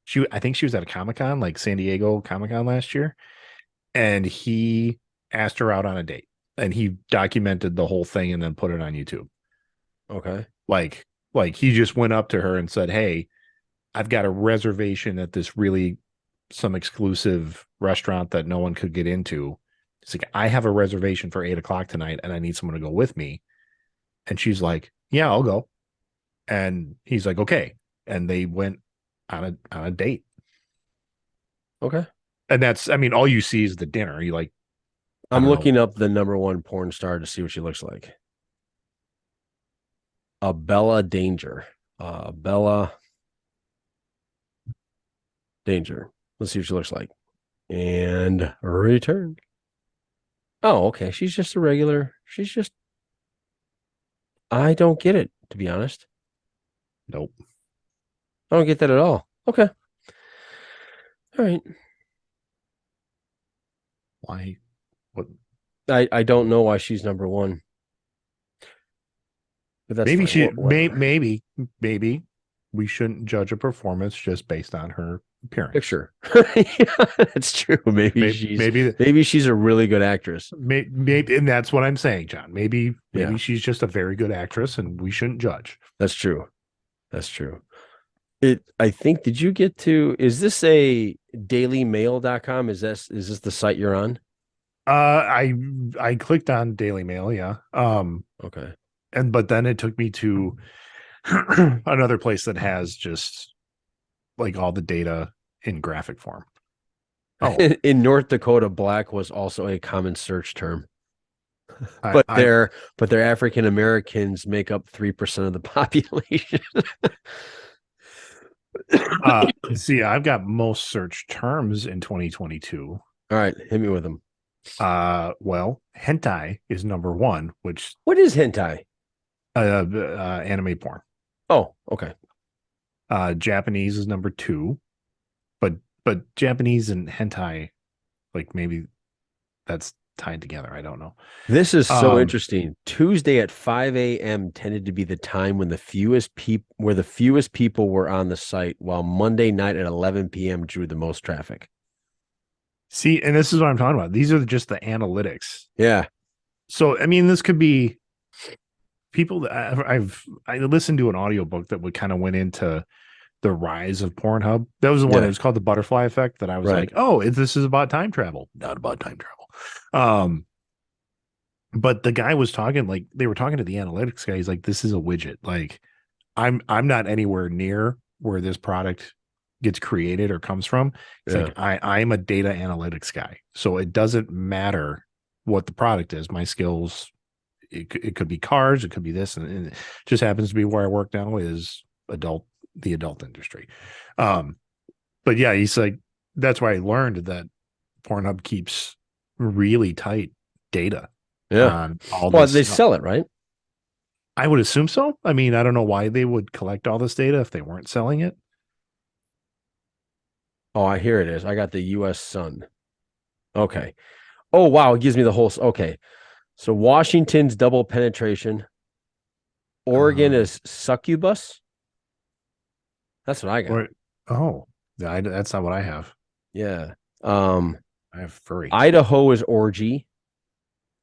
she I think she was at a Comic Con, like San Diego Comic Con last year, and he asked her out on a date, and he documented the whole thing and then put it on YouTube. Okay. Like he just went up to her and said, "Hey, I've got a reservation at this really some exclusive restaurant that no one could get into. It's like, I have a reservation for 8 o'clock tonight and I need someone to go with me." And she's like, "Yeah, I'll go." And he's like, "Okay." And they went on a date. Okay. And that's, I mean, all you see is the dinner. You like, I I'm don't know. looking up the number 1 porn star to see what she looks like. Bella Danger. Bella Danger. Let's see what she looks like. And return. Oh, okay. She's just a regular. I don't get it, to be honest. Nope. I don't get that at all. Okay. All right. Why? What? I don't know why she's number 1, but that's Maybe fine. Whatever. maybe we shouldn't judge a performance just based on her appearance. Picture. Yeah, that's true. Maybe, maybe Maybe she's a really good actress. Maybe, and that's what I'm saying, John. Maybe Yeah, she's just a very good actress, and we shouldn't judge. that's true. That's true. I think, did you get to, is this a dailymail.com? Is this the site you're on? I clicked on Daily Mail, yeah. Okay. But then it took me to another place that has just like all the data in graphic form. Oh, In North Dakota, black was also a common search term, I, but I their African Americans make up 3% of the population. see, I've got most search terms in 2022. All right, hit me with them. Well, hentai is number one, which What is hentai? anime porn. Oh, okay. Japanese is number two, but Japanese and hentai, like maybe that's tied together. I don't know. This is so Um, interesting. Tuesday at 5 a.m. tended to be the time when the fewest people were on the site, while Monday night at 11 p.m. drew the most traffic. See, and this is what I'm talking about. These are just the analytics. Yeah. So, I mean, this could be people that I listened to an audiobook that would kind of went into the rise of Pornhub. That was the one. It Yeah. was called The Butterfly Effect. That I was Right. like, oh, this is about time travel. Not about time travel. But the guy was talking like they were talking to the analytics guy. He's like, this is a widget. Like, I'm not anywhere near where this product gets created or comes from. It's Yeah. like I'm a data analytics guy. So it doesn't matter what the product is. My skills, it could be cars, it could be this, and it just happens to be where I work now is the adult industry. Um, but yeah, he's like, that's why I learned that Pornhub keeps really tight data Yeah. on all Well, this. they sell it, right? I would assume so. I mean, I don't know why they would collect all this data if they weren't selling it. Oh, I hear it is. I got the U.S. Sun. Okay. Oh, wow. It gives me the whole. Okay. So Washington's double penetration. Oregon Um, is succubus. That's what I got. or oh, that's not what I have. Yeah. Um, I have furry. Idaho is orgy.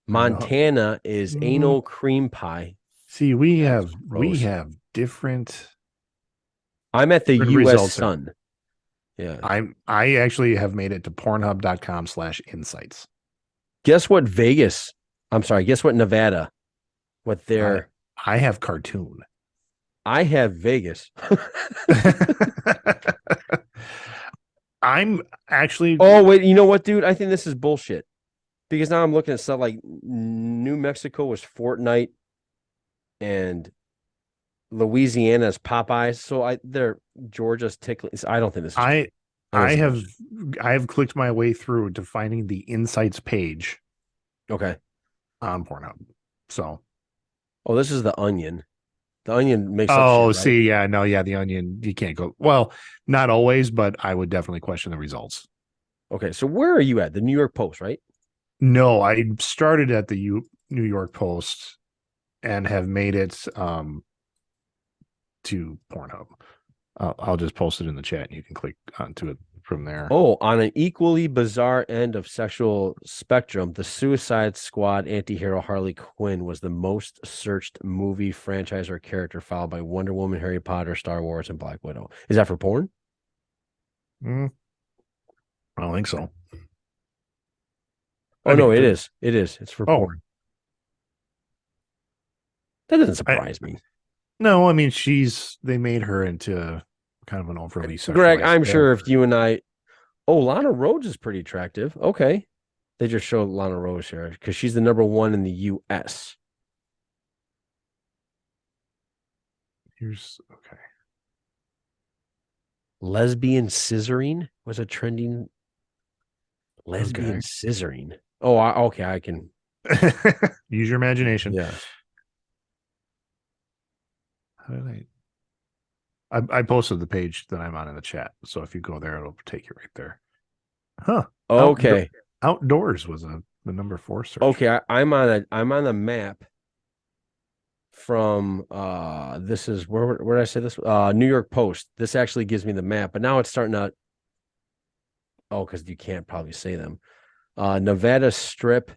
Idaho. Montana is Mm, anal cream pie. see, we That's we gross. have I'm at the different U.S. results here. Sun. Yeah. I actually have made it to pornhub.com/insights. Guess what Vegas? I'm sorry. Guess what Nevada? What I their I have cartoon. I have Vegas. I'm actually Oh wait, you know what, dude? I think this is bullshit because now I'm looking at stuff like New Mexico was Fortnite and Louisiana's Popeyes. So they're Georgia's tickling. I don't think this is true. I I think I this is have bullshit. I have clicked my way through to finding the insights page Okay. on Pornhub. So, Oh, this is the Onion. The Onion makes up shit, oh, right? see, yeah, no, yeah, the Onion, you can't go. Well, not always, but I would definitely question the results. Okay, so where are you at? The New York Post, right? No, I started at the New York Post and have made it to Pornhub. I'll just post it in the chat and you can click onto it from there. Oh, on an equally bizarre end of sexual spectrum, the Suicide Squad anti-hero Harley Quinn was the most searched movie franchise or character, followed by Wonder Woman, Harry Potter, Star Wars, and Black Widow. Is that for porn? Mm, I don't think so. I Oh no, mean, it is. It is. It's for oh, porn. That doesn't I surprise me. no, I mean they made her into kind of an overly Greg, sexualized I'm sure if character. you and I, oh, Lana Rhodes is pretty attractive. Okay. They just showed Lana Rhodes here because she's the number one in the US. Here's okay. Lesbian scissoring was a trending lesbian Okay. scissoring. Oh, okay. I can. Use your imagination. Yeah. How did I posted the page that I'm on in the chat. So if you go there, it'll take you right there. Huh. Outdo- Okay. Outdoors was the number 4 search. Okay. I'm on a map from this is where did I say this? New York Post. This actually gives me the map, but now it's starting to because you can't probably say them. Nevada Strip,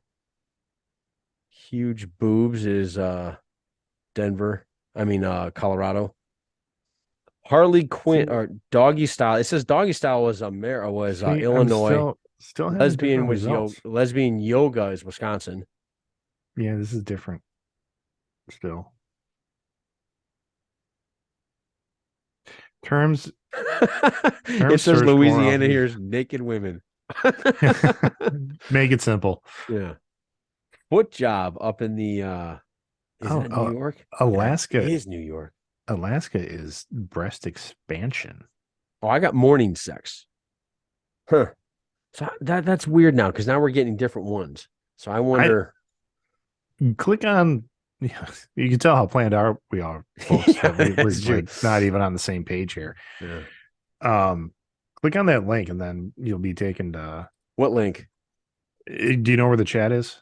huge boobs is Denver. I mean Colorado. Harley Quinn See, or Doggy Style. It says Doggy Style was I'm Illinois. still having different results. Lesbian yoga is Wisconsin. Yeah, this is different still. Terms It terms says searched more Louisiana often. here's naked women. Make it simple. Yeah. Foot job up in the is Oh, that New York? That Alaska. is New York. Alaska is breast expansion. Oh, I got morning sex. Huh. So that's weird now because now we're getting different ones. So I I wonder. click on. Yeah, you can tell how planned we are, folks. Yeah, That we're that's true. like not even on the same page here. Yeah. Um, click on that link, and then you'll be taken to. What link? Do you know where the chat is?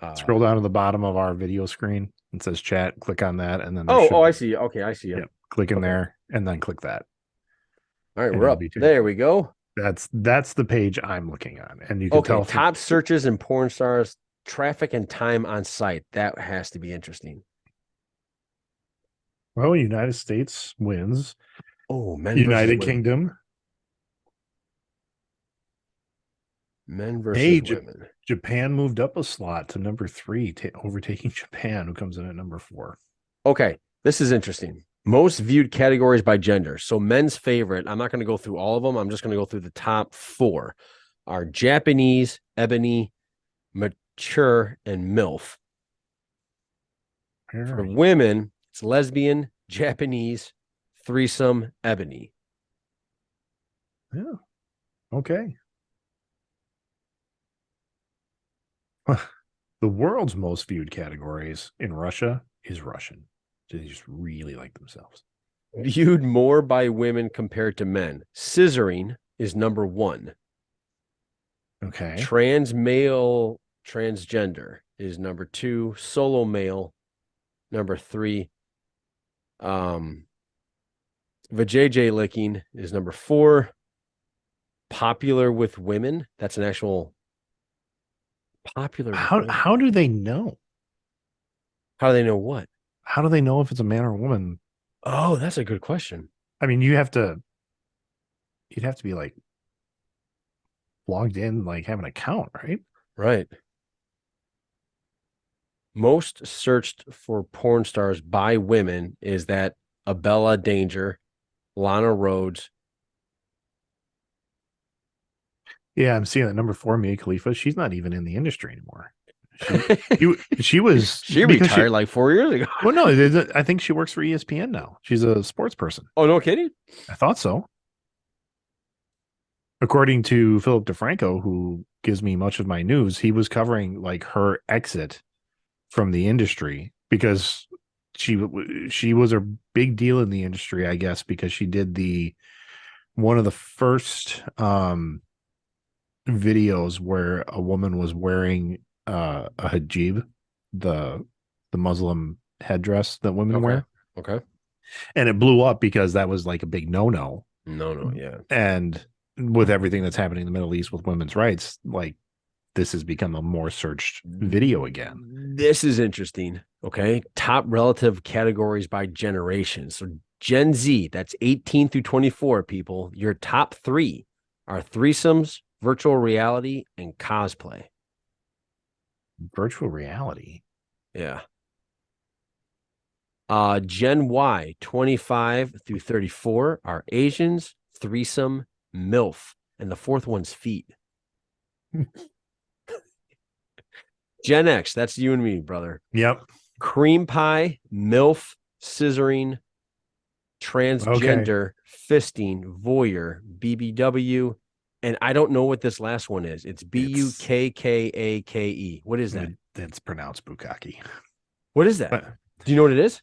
Uh Scroll down to the bottom of our video screen. It says chat. Click on that, and then there oh, should I be. see. Okay, I see you. Yep. Click in Okay. there, and then click that, All right, and we're you'll up. be taken. There we go. That's the page I'm looking on, and you can Okay, tell from. top searches and porn stars, traffic and time on site. That has to be interesting. Well, United States wins. Oh, men versus United women. Kingdom. Men versus Hey, women. Japan moved up a slot to number 3, overtaking Japan, who comes in at number 4. Okay, this is interesting. Most viewed categories by gender. So men's favorite, I'm not going to go through all of them. I'm just going to go through the top 4 are Japanese, ebony, mature, and MILF. All For right. women, it's lesbian, Japanese, threesome, ebony. Yeah. Okay. The world's most viewed categories in Russia is Russian. They just really like themselves. Viewed more by women compared to men. Scissoring is number 1. Okay. Trans male, transgender is number 2. Solo male, number 3. Vajayjay licking is number 4. Popular with women. That's an actual popular with women. How do they know? How do they know what? How do they know if it's a man or a woman? Oh, that's a good question. I mean, you'd have to be like logged in, like have an account, right? Right. Most searched for porn stars by women is that Abella Danger, Lana Rhodes. Yeah, I'm seeing that number 4, Mia Khalifa. She's not even in the industry anymore. She was She because she. retired like 4 years ago. Well, no, I think she works for ESPN now. She's a sports person. Oh, no kidding? I thought so. According to Philip DeFranco, who gives me much of my news, he was covering like her exit from the industry because she was a big deal in the industry, I guess, because she did the one of the first videos where a woman was wearing a hijab, the Muslim headdress that women wear. Okay. And it blew up because that was like a big no-no. No, yeah. And with everything that's happening in the Middle East with women's rights, like this has become a more searched video again. This is interesting. Okay. Top relative categories by generation. So Gen Z, that's 18 through 24 people. Your top 3 are threesomes, virtual reality, and cosplay. Virtual reality. Yeah. Gen Y, 25 through 34 are Asians, threesome, MILF, and the fourth one's feet. Gen X, that's you and me, brother. Yep. Cream pie, MILF, scissoring, transgender, fisting, voyeur, BBW, and I don't know what this last one is. It's BUKKAKE. What is that? It's pronounced bukkake. What is that? Do you know what it is?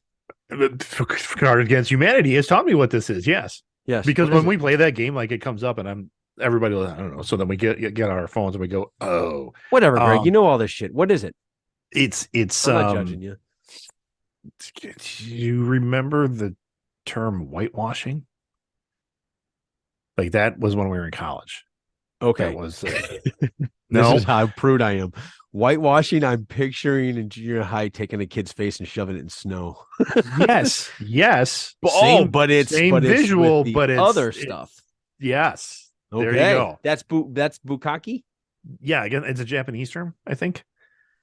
Card Against Humanity has taught me what this is. Yes. Yes. Because when we play that game, like it comes up and everybody, I don't know. So then we get on our phones and we go, oh, whatever, Greg. You know all this shit. What is it? It's I'm not judging you. You remember the term whitewashing? Like that was when we were in college. Okay. That was This is how prude I am. Whitewashing, I'm picturing in junior high taking a kid's face and shoving it in snow. yes. But it's visual, but it's other stuff. Yes. Okay. There you go. That's bukkake? Yeah, again, it's a Japanese term, I think.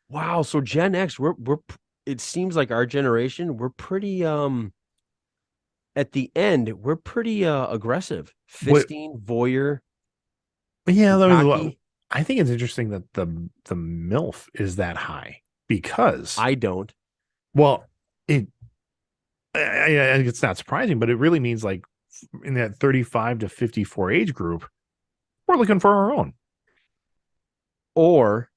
Wow. So Gen X, we're it seems like our generation, we're pretty at the end, we're pretty aggressive. Fisting, voyeur. Yeah, I think it's interesting that the MILF is that high because I don't. Well, it's not surprising, but it really means like in that 35 to 54 age group, we're looking for our own. Or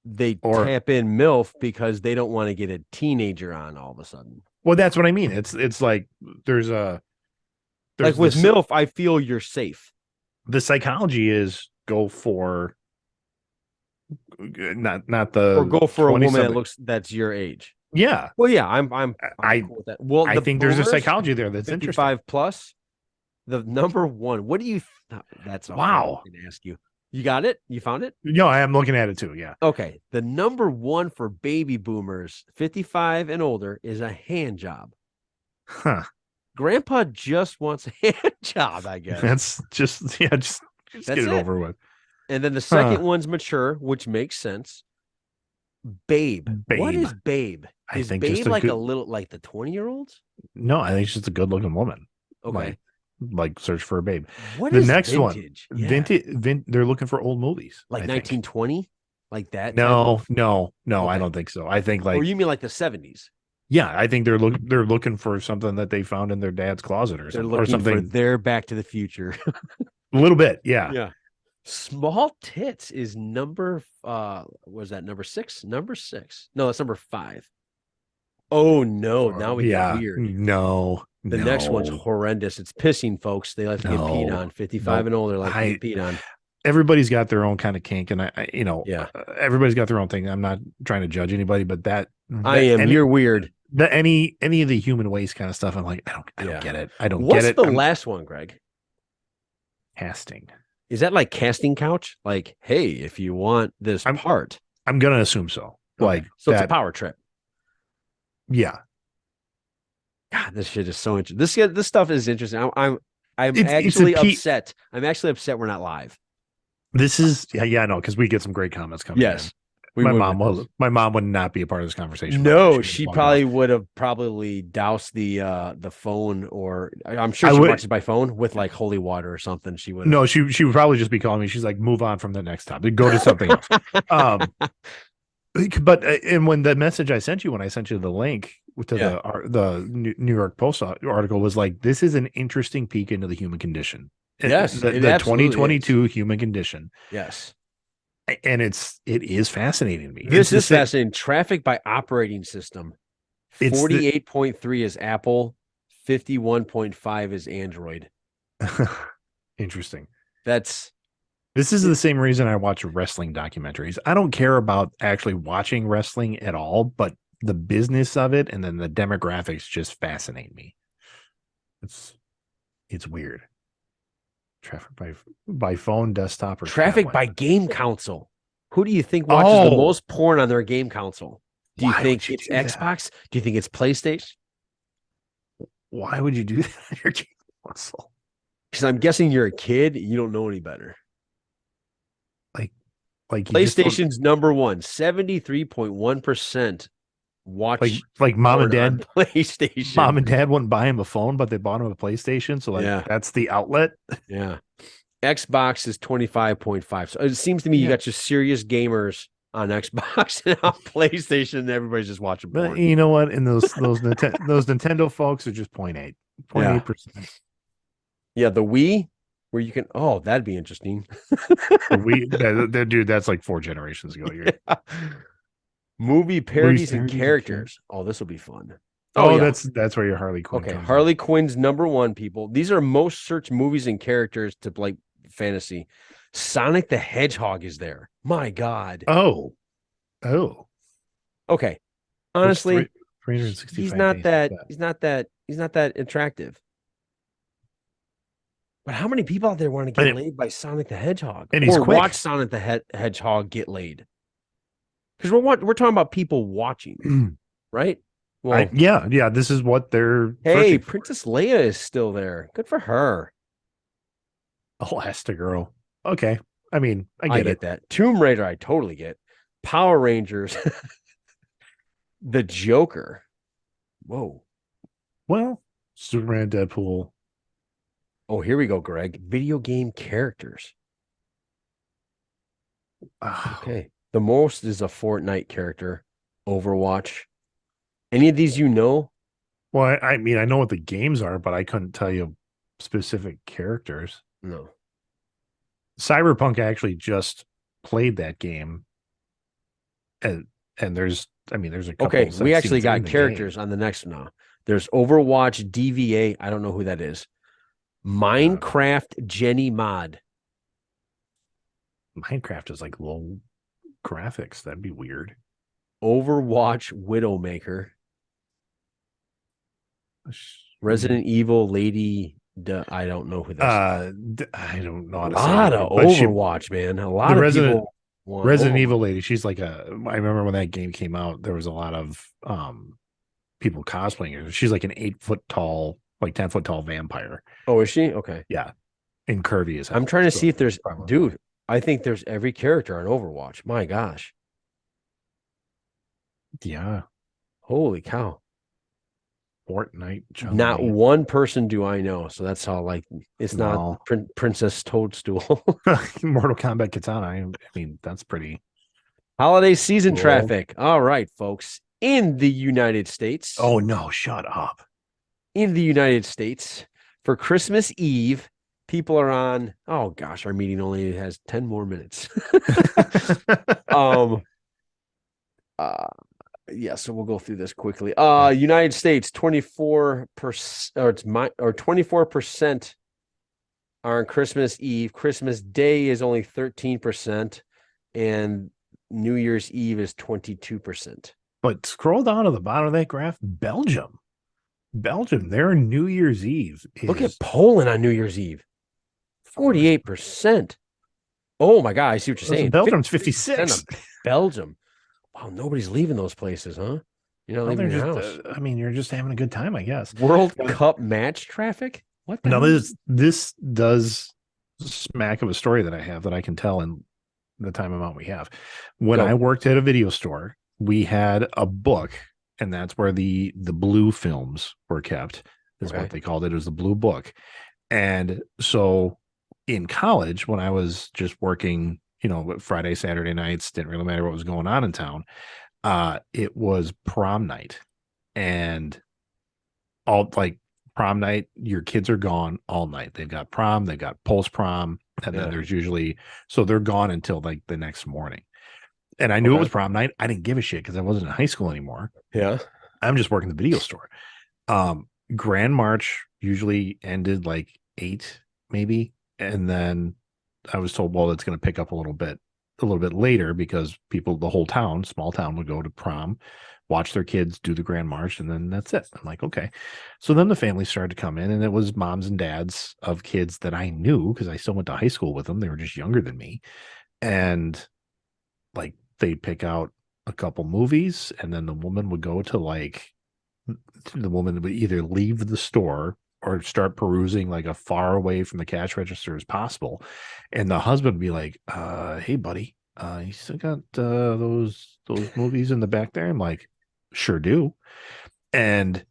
they tap in MILF because they don't want to get a teenager on all of a sudden. Well, that's what I mean. It's like there's like with MILF, I feel you're safe. The psychology is go for not the or go for a woman that's your age. Yeah. Well, yeah, I'm cool with that. Well, I think there's a psychology there that's 55 interesting. plus. The number one. What do you? That's a wow. I'm gonna ask you. You got it? You found it? No, I am looking at it too. Yeah. Okay. The number one for baby boomers, 55 and older, is a hand job. Huh. Grandpa just wants a hand job, I guess. That's just get it over with. And then the second one's mature, which makes sense. Babe. What is babe? Is babe like a little like the 20-year-olds? No, I think it's just a good looking woman. Okay. Like search for a babe. What the is next vintage? one? Yeah. They're looking for old movies. Like 1920? Like that? No, okay. I don't think so. I think like or you mean like the 70s? Yeah, I think they're looking for something that they found in their dad's closet or something. They're looking for their Back to the Future. A little bit, yeah. Yeah. Small tits is number was that number 6? Number 6. No, that's number 5. Oh no, now we get weird. No. The next one's horrendous. It's pissing, folks. They like to get peed on. 55 and older like to get peed on. Everybody's got their own kind of kink, and yeah, everybody's got their own thing. I'm not trying to judge anybody, but you're weird. Any of the human waste kind of stuff, I'm like, I don't get it. I don't What's get it. What's the last one, Greg? Casting. Is that like casting couch? Like, hey, if you want this I'm part, I'm gonna assume so. okay. Like So it's a that. power trip. Yeah. God, this shit is so interesting. This stuff is interesting. I'm It's a actually P. upset. I'm actually upset we're not live. This is yeah, no, because we get some great comments coming in. Yes, we would with this. My mom would not be a part of this conversation, by the way. No, She would she log off. probably would have probably doused the phone, or I'm sure I she would watches by phone with like holy water or something. She would have. no, she would probably just be calling me. She's like, move on from the next topic. Go to something else. Um, but and when the message I sent you, when I sent you the link to Yeah. the New York Post article, was like, this is an interesting peek into the human condition. Yes, it The absolutely is. 2022 human condition. Yes. And it is fascinating to me. This is fascinating. Traffic by operating system. It's 48.3 is Apple, 51.5 is Android. Interesting. This is the same reason I watch wrestling documentaries. I don't care about actually watching wrestling at all, but the business of it and then the demographics just fascinate me. It's weird. Traffic by phone, desktop, or traffic tablet. by game console. Who do you think watches the most porn on their game console? Do you think it's Xbox? Do you think it's PlayStation? Why would you do that on your game console? Because I'm guessing you're a kid. You don't know any better. Like PlayStation's number one, 73.1% watch. Like mom and dad PlayStation. Mom and dad wouldn't buy him a phone, but they bought him a PlayStation. So that's the outlet. Yeah. Xbox is 25.5. So it seems to me you got your serious gamers on Xbox and on PlayStation, and everybody's just watching porn. But you know what? And those Nintendo folks are just 0.8%. Yeah, the Wii, where you can. Oh, that'd be interesting. Dude, that's like 4 generations ago. Yeah. Movie parodies and characters. Oh, this will be fun. Oh, yeah. That's where your Harley Quinn. Okay, Harley Quinn's number one. People, these are most searched movies and characters to like fantasy. Sonic the Hedgehog is there. My God. Oh. Okay. Honestly, 365 he's not that attractive. But how many people out there want to get laid by Sonic the Hedgehog? And he's quick. Watch Sonic the Hedgehog get laid? Because we're talking about people watching, right? Well, yeah. This is what they're. Hey, Princess Leia is still there. Good for her. Elastigirl. Okay. I mean, I get that. Tomb Raider, I totally get. Power Rangers. The Joker. Whoa. Well, Superman, Deadpool. Oh, here we go, Greg. Video game characters. Okay. The most is a Fortnite character. Overwatch. Any of these you know? Well, I mean, I know what the games are, but I couldn't tell you specific characters. No. Cyberpunk actually just played that game. And there's a couple. Okay, we actually got characters on the next one now. There's Overwatch DVA. I don't know who that is. Minecraft Jenny Mod. Minecraft is like low graphics. That'd be weird. Overwatch Widowmaker. Resident Evil Lady. I don't know who that is. I don't know. A lot of Overwatch, man. A lot of people. Resident Evil Lady. She's like I remember when that game came out, there was a lot of people cosplaying her. She's like an 8-foot tall, like 10-foot tall vampire. Oh, is she? Okay. Yeah. And curvy as hell. I'm trying to see if there's dude. I think there's every character on Overwatch. My gosh. Yeah. Holy cow. Fortnite. Not one person do I know. So that's how it's not Princess Toadstool. Mortal Kombat Katana. I mean, that's pretty. Holiday season traffic. All right, folks. In the United States. Oh, no. Shut up. In the United States, for Christmas Eve, people are on. Oh, gosh. Our meeting only has 10 more minutes. Yeah, so we'll go through this quickly. United States, 24%, or 24% are on Christmas Eve. Christmas Day is only 13%, and New Year's Eve is 22%. But scroll down to the bottom of that graph. Belgium, their New Year's Eve. Look at Poland on New Year's Eve. 48%. Oh my God, I see what you're saying. Belgium's 53% 56. of Belgium. Wow, nobody's leaving those places, huh? You're not Well, leaving they're your just, house. I mean, you're just having a good time, I guess. World Now, Cup match traffic? What the now hell? this does smack of a story that I have that I can tell in the time amount we have. When I Go. worked at a video store, we had a book, and that's where the blue films were kept, is Okay. what they called it. It was the blue book. And so in college, when I was just working, Friday, Saturday nights, didn't really matter what was going on in town. It was prom night, and all like prom night, your kids are gone all night. They've got prom, they've got post prom, and then Yeah. there's usually so they're gone until like the next morning. And I knew it Okay. was prom night. I didn't give a shit because I wasn't in high school anymore. Yeah. I'm just working the video store. Grand March usually ended like 8, maybe. And then I was told, well, it's going to pick up a little bit later because people, the whole town, small town, would go to prom, watch their kids do the Grand March, and then that's it. I'm like, okay. So then the family started to come in, and it was moms and dads of kids that I knew because I still went to high school with them. They were just younger than me. And like they'd pick out a couple movies, and then the woman would either leave the store or start perusing like as far away from the cash register as possible. And the husband would be like, hey buddy, you still got those movies in the back there? I'm like, sure do. And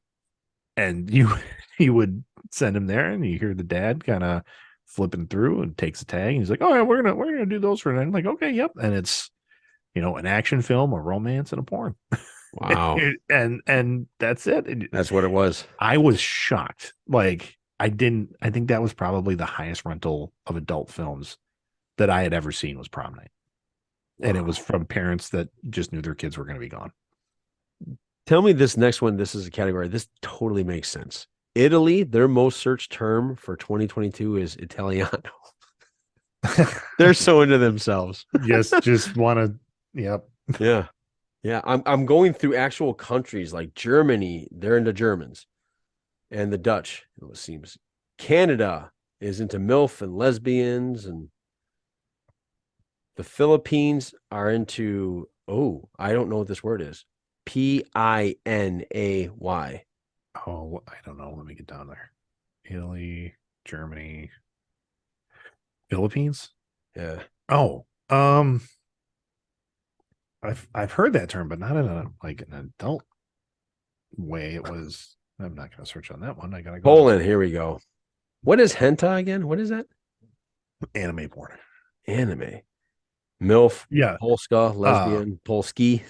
you you would send him there, and you hear the dad kind of flipping through and takes a tag, and he's like, oh yeah, we're gonna do those for tonight. I'm like, okay, yep. And it's an action film, a romance, and a porn. Wow. And that's it. That's what it was. I was shocked. Like I think that was probably the highest rental of adult films that I had ever seen was Prom Night. And it was Wow. from parents that just knew their kids were going to be gone. Tell me this next one. This is a category. This totally makes sense. Italy, their most searched term for 2022 is Italiano. They're so into themselves. Just want to, yep. Yeah. Yeah. I'm going through actual countries like Germany, they're into Germans, and the Dutch, it seems. Canada is into MILF and lesbians, and the Philippines are into, oh, I don't know what this word is. Pinay. Oh, I don't know. Let me get down there. Italy, Germany, Philippines. Yeah. Oh, I've heard that term, but not in an adult way. It was. I'm not going to search on that one. I gotta go Poland, here we go. What is hentai again? What is that? anime porn. Anime. MILF, Yeah, Polska, lesbian, Polski.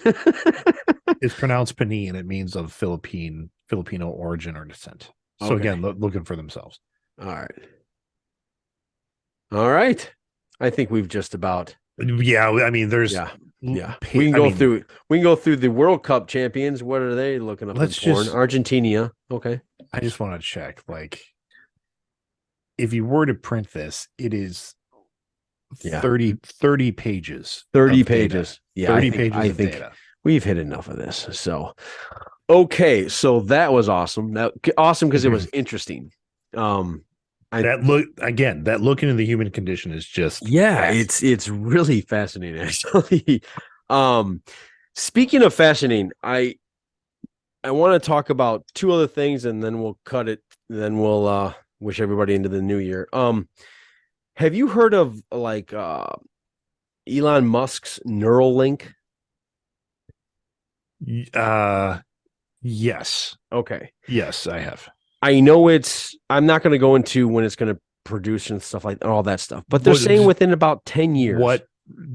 it's pronounced Pani, and it means of Filipino origin or descent. So Okay. again, looking for themselves. All right. All right. I think we've just about, Yeah, I mean, there's yeah. Yeah. I mean, We can go through the World Cup champions. What are they looking up in let's porn? just. Argentina. Okay. I just want to check. Like, if you were to print this, it is Yeah. 30 pages. 30 of data. pages. Yeah. 30 pages I of think data. we've hit enough of this. So, okay. So that was awesome. Awesome because it was interesting. That look into the human condition is just Yeah, it's really fascinating actually. um Speaking of fascinating, I want to talk about two other things and then we'll cut it, then we'll wish everybody into the new year. Have you heard of like Elon Musk's Neuralink? Yes. Okay. Yes, I have. I know I'm not going to go into when it's going to produce and stuff like all that stuff, but they're What saying within about 10 years. What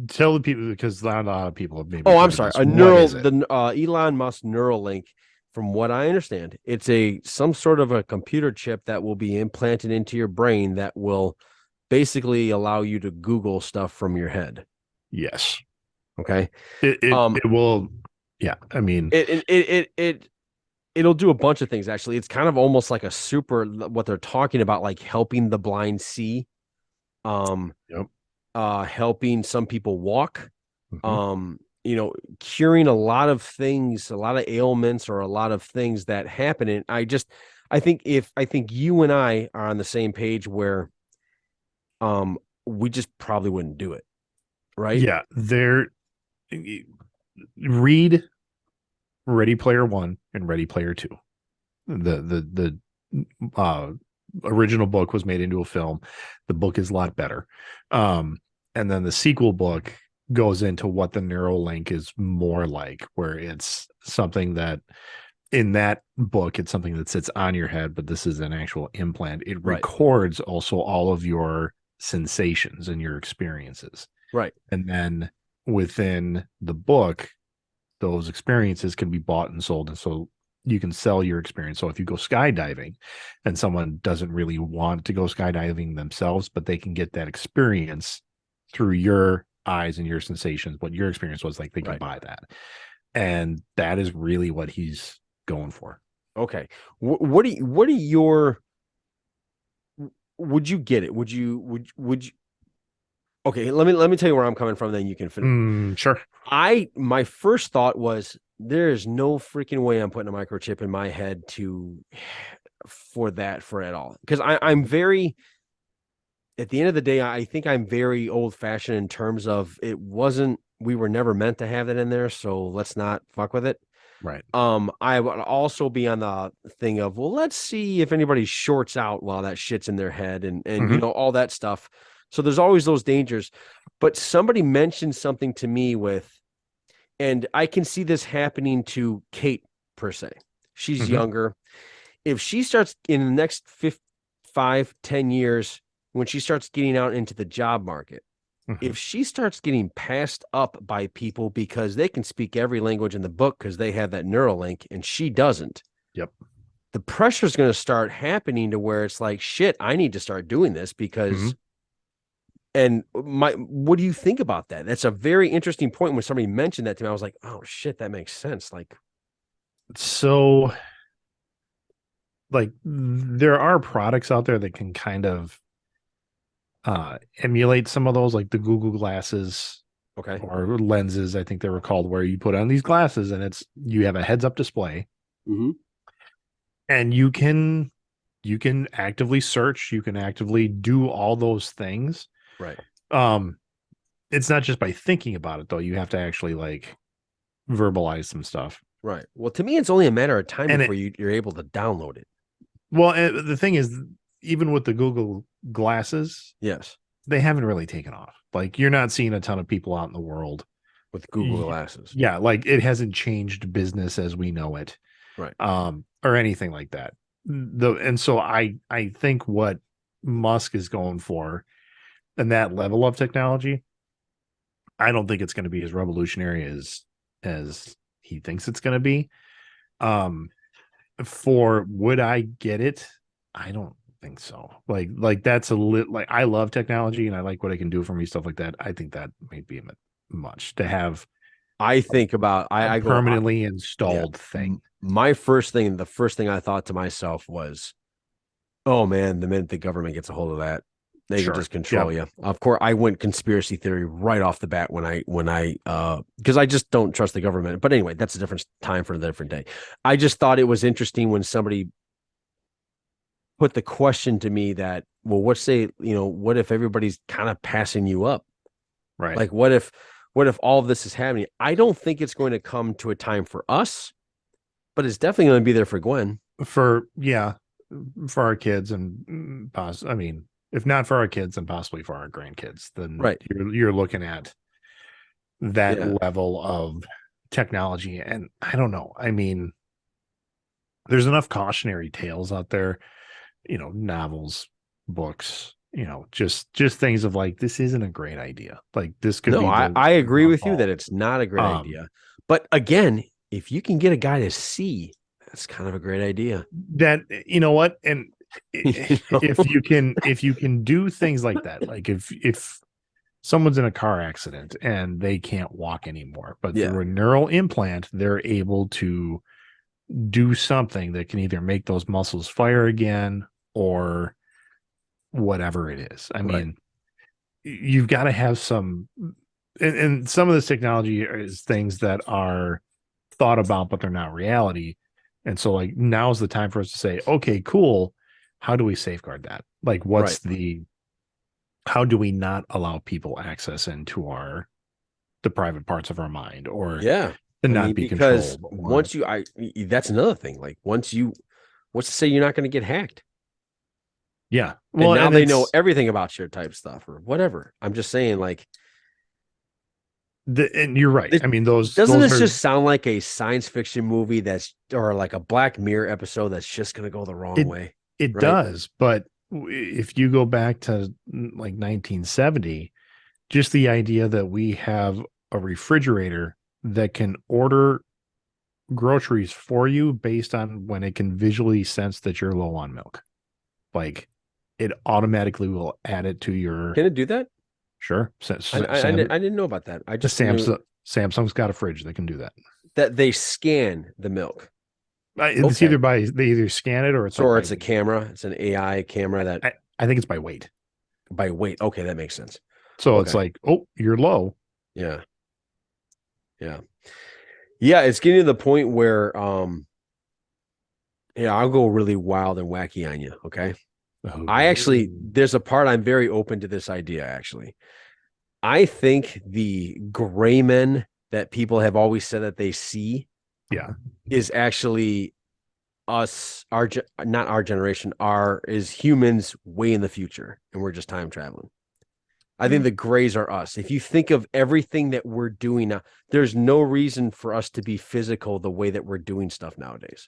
tell the people, because not a lot of people have maybe Oh, I'm heard of sorry. this. A What neural, is it? the Elon Musk Neuralink, from what I understand, it's some sort of a computer chip that will be implanted into your brain that will basically allow you to Google stuff from your head. Yes. Okay. It will. Yeah. I mean, It'll do a bunch of things. Actually, it's kind of almost like a super, what they're talking about, like helping the blind see, yep. helping some people walk, Mhm. curing a lot of things, a lot of ailments, or a lot of things that happen. And I think you and I are on the same page where we just probably wouldn't do it. right? Yeah, they're read Ready Player One and Ready Player Two. The original book was made into a film. The book is a lot better. And then the sequel book goes into what the Neuralink is more like, where it's something that in that book, it's something that sits on your head, but this is an actual implant. It Right. records also all of your sensations and your experiences. Right. And then within the book, those experiences can be bought and sold. And so you can sell your experience. So if you go skydiving and someone doesn't really want to go skydiving themselves, but they can get that experience through your eyes and your sensations, what your experience was like, they can Right. buy that. And that is really what he's going for. Okay. What are your, would you get it? Would you, okay, let me tell you where I'm coming from, then you can finish. Sure. My first thought was there is no freaking way I'm putting a microchip in my head for at all. Because I'm very, at the end of the day, I think I'm very old fashioned in terms of we were never meant to have that in there, so let's not fuck with it. Right. I would also be on the thing of, well, let's see if anybody shorts out while that shit's in their head and all that stuff. So there's always those dangers. But somebody mentioned something to me and I can see this happening to Kate per se. She's younger. If she starts in the next 5, 10 years, when she starts getting out into the job market, if she starts getting passed up by people because they can speak every language in the book because they have that Neuralink and she doesn't, Yep. the pressure is going to start happening to where it's like, shit, I need to start doing this because. And what do you think about that? That's a very interesting point. When somebody mentioned that to me, I was like, oh shit, that makes sense. Like, So, like, there are products out there that can kind of emulate some of those, like the Google glasses okay. or lenses, I think they were called, where you put on these glasses and you have a heads up display and you can actively search, you can actively do all those things. Right. It's not just by thinking about it though. You have to actually like verbalize some stuff. Right. Well, to me, it's only a matter of time And before you're able to download it. well, the thing is, even with the Google glasses, Yes. they haven't really taken off. Like you're not seeing a ton of people out in the world With Google Glasses. yeah, like it hasn't changed business as we know it, Right. or anything like that. And so I think what Musk is going for and that level of technology, I don't think it's going to be as revolutionary as he thinks it's going to be. Um, for would I get it? I don't think so. Like that's like I love technology and I like what it can do for me, stuff like that. I think that might be a bit much to have I think about, a I go, permanently yeah. installed thing. The first thing I thought to myself was, oh man, the minute the government gets a hold of that, they can Sure. just control you. Of course, I went conspiracy theory right off the bat because I just don't trust the government. But anyway, that's a different time for a different day. I just thought it was interesting when somebody put the question to me that, well, what if everybody's kind of passing you up? Right. Like, what if all of this is happening? I don't think it's going to come to a time for us, but it's definitely going to be there for Gwen. For our kids and I mean, if not for our kids, then possibly for our grandkids, then Right. you're looking at that Yeah. level of technology. And I don't know. I mean, there's enough cautionary tales out there, novels, books, just things of like this isn't a great idea. Like this could No, be the I agree with you fall. that it's not a great Um, idea. But again, if you can get a guy to see, that's kind of a great idea. that you know what, and You know? if you can do things like that, like if someone's in a car accident and they can't walk anymore, but Yeah. through a neural implant, they're able to do something that can either make those muscles fire again or whatever it is. I Right. mean, you've got to have and some of this technology is things that are thought about, but they're not reality. And so, like, now's the time for us to say, okay, cool. How do we safeguard that? Like, what's Right. how do we not allow people access into the private parts of our mind, or Yeah. to I not mean, be because controlled, or once that's another thing. Like what's to say you're not going to get hacked? yeah. And Well, now and they know it's everything about your type stuff or whatever. I'm just saying, like, and you're right. it, I mean, doesn't those this are just sound like a science fiction movie or like a Black Mirror episode that's just going to go the wrong it way, it right? does, but if you go back to like 1970, just the idea that we have a refrigerator that can order groceries for you based on when it can visually sense that you're low on milk. Like it automatically will add it to your Can it do that? sure. I didn't know about that. I just knew Samsung's got a fridge that can do that. that they scan the milk. It's Okay. either they either scan it or it's So, like or by it's a weight. camera, it's an AI camera that I think it's by weight. by weight. Okay, that makes sense. So it's Okay. like, oh, you're low. Yeah. Yeah. Yeah. It's getting to the point where, yeah, I'll go really wild and wacky on you. Okay. Oh. There's a part I'm very open to this idea, actually. I think the gray men that people have always said that they see Yeah. is actually us, not our generation, is humans way in the future, and we're just time traveling. I think the grays are us. If you think of everything that we're doing now, there's no reason for us to be physical the way that we're doing stuff nowadays,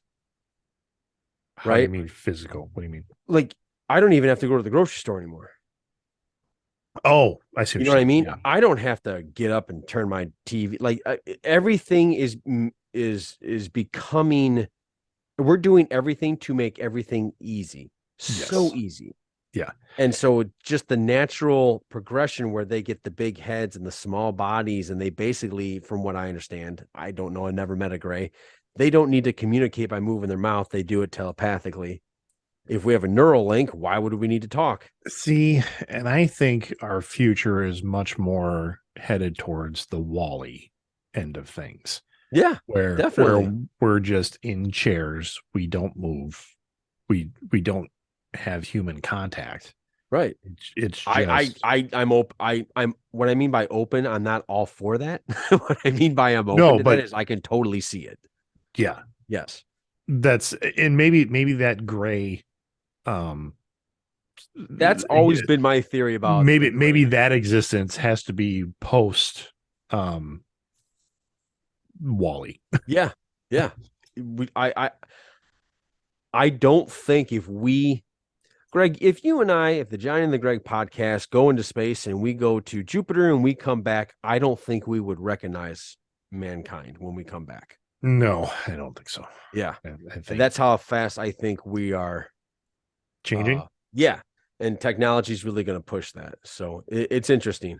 How do you right? mean physical? What do you mean? Like, I don't even have to go to the grocery store anymore. Oh, I see You what know you're what I saying. mean? Yeah. I don't have to get up and turn my TV. Like everything is becoming. We're doing everything to make everything easy, so Yes. easy. Yeah. And so just the natural progression where they get the big heads and the small bodies, and they basically, from what I understand, I don't know, I never met a gray. They don't need to communicate by moving their mouth. They do it telepathically. If we have a neural link, why would we need to talk? See, and I think our future is much more headed towards the Wally end of things, Yeah, where definitely. we're just in chairs, we don't move, we don't have human contact. Right. It's just I'm open. I'm what I mean by open. I'm not all for that. What I mean by I'm open no, to that but is I can totally see it. yeah, Yes. that's and maybe that gray um That's always been my theory about the maybe gray. that existence has to be post um Wally. Yeah. Yeah. We, I don't think if we, Greg, if you and I, if the Johnny and the Greg podcast go into space and we go to Jupiter and we come back, I don't think we would recognize mankind when we come back. No, I don't think so. Yeah. I And think that's how fast I think we are. changing. Yeah. And technology is really going to push that. So it's interesting.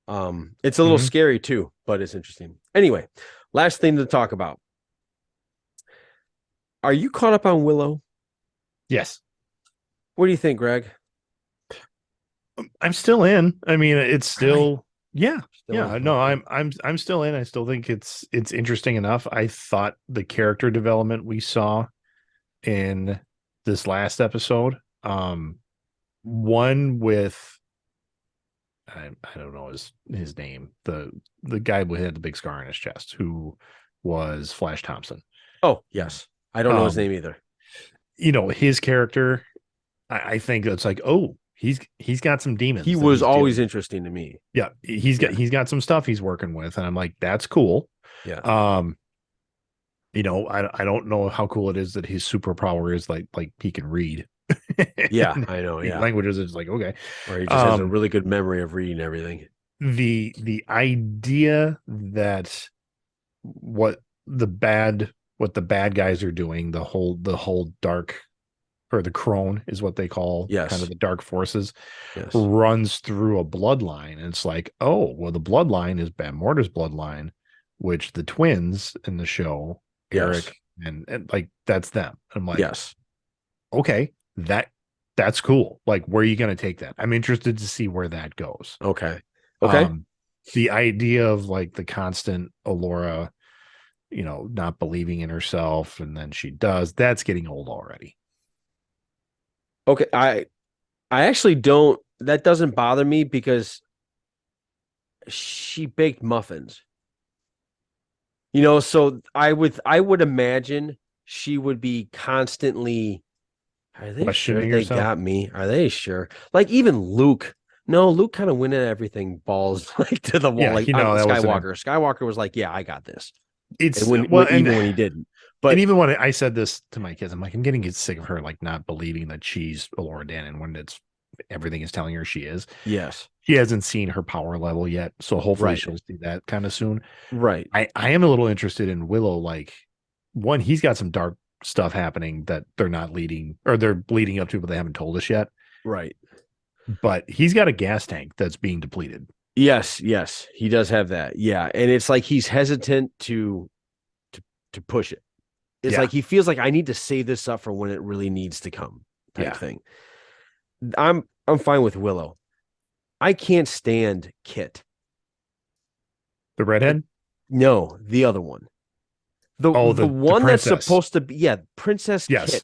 It's a little Mhm. scary too, but it's interesting. Anyway, last thing to talk about. Are you caught up on Willow? Yes. What do you think, Greg? I'm still in. I mean, it's Really? still yeah. Still in? Yeah, no, Okay. I'm still in. I still think it's interesting enough. I thought the character development we saw in this last episode, one with I don't know his name, the guy who had the big scar on his chest, who was Flash Thompson. Oh, yes. I don't know his Um, name either. his character, I think it's like, oh, he's got some He demons that was he's always dealing. interesting to me. Yeah, Yeah. he's got some stuff he's working with, and I'm like, that's cool. Yeah. Um, I don't know how cool it is that his superpower is like he can read Yeah, I know. eight Yeah. languages. It's like okay. Or he just has a Um, really good memory of reading everything. the idea that what what the bad guys are doing, the whole dark or the crone is what they call kind of Yes. the dark forces Yes. runs through a bloodline. And it's like, oh, well, the bloodline is Bam Mortar's bloodline, which the twins in the show, Yes. Eric and like that's them. I'm like, Yes. okay, that's cool. Like, where are you going to take that? I'm interested to see where that goes. Okay. Okay. Um, the idea of like the constant Alora, not believing in herself, and then she does, that's getting old already. Okay. I actually don't that doesn't bother me because she baked muffins. So I would imagine she would be constantly, are they sure Questioning they yourself. got me? Are they sure? Like even Luke. No, Luke kind of went at everything balls like to the wall. Yeah, Like that wasn't him. Skywalker. Skywalker was like, "Yeah, I got this," and It's when well, even when he didn't. and But even when I said this to my kids, I'm like, I'm getting sick of her like not believing that she's Laura Dannon when it's everything is telling her she is. yes, She hasn't seen her power level yet, so hopefully right, she'll see that kind of soon. right, I am a little interested in Willow. Like, one, he's got some dark stuff happening that they're not leading or they're leading up to, but they haven't told us yet. right. But he's got a gas tank that's being depleted. Yes, he does have that. Yeah, and it's like he's hesitant to to push it. It's Yeah, like he feels like I need to save this up for when it really needs to come, type yeah. thing. I'm fine with Willow. I can't stand Kit. The It, redhead. no, the other one. The Oh, the the one that's princess. supposed to be, yeah, Princess Yes, Kit.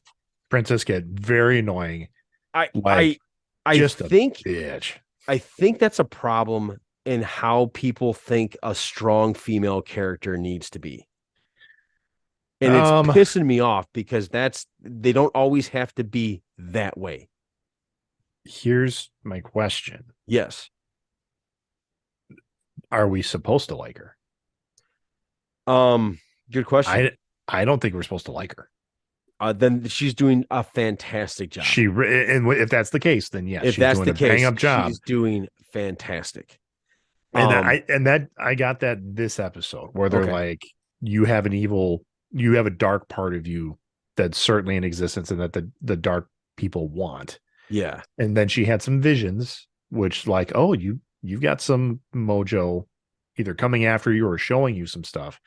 Princess Kid. Very annoying. I Like, I I just a think bitch. I think that's a problem in how people think a strong female character needs to be. And it's Um, pissing me off because they don't always have to be that way. Here's my question. Yes. Are we supposed to like her? Um, Good question. I I don't think we're supposed to like her. Then she's doing a fantastic job. And if that's the case, then yes, If she's that's doing the a bang case, up job. she's doing fantastic. And Um, I got that this episode where they're okay. like, you have you have a dark part of you that's certainly in existence and that the dark people want. Yeah. And then she had some visions, which like, oh, you've got some mojo either coming after you or showing you some stuff.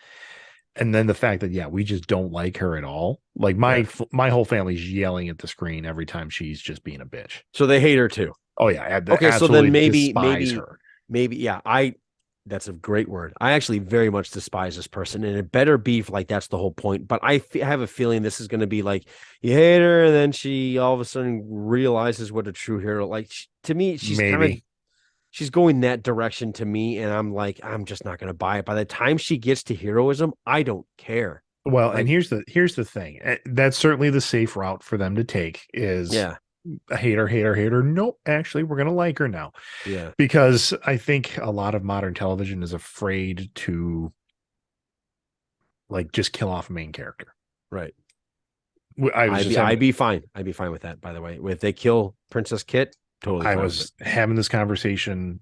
And then the fact that, yeah, we just don't like her at all. Like Yeah. my whole family's yelling at the screen every time she's just being a bitch. So they hate her too. Oh yeah, Okay, so then absolutely maybe, despise maybe, her. maybe, yeah, that's a great word. I actually very much despise this person, and it better be like that's the whole point. But have a feeling this is going to be like you hate her, and then she all of a sudden realizes what a true hero. Like to me, Maybe. she's going that direction to me, and I'm like, I'm just not going to buy it. By the time she gets to heroism, I don't care. Well, and Like, here's the thing. That's certainly the safe route for them to take is yeah, a hater, hater, hater. Nope, actually, we're gonna like her now. yeah, Because I think a lot of modern television is afraid to like just kill off a main character. right. I was just having I'd be fine. I'd be fine with that. By the way, if they kill Princess Kit, totally I fine with it. was having this conversation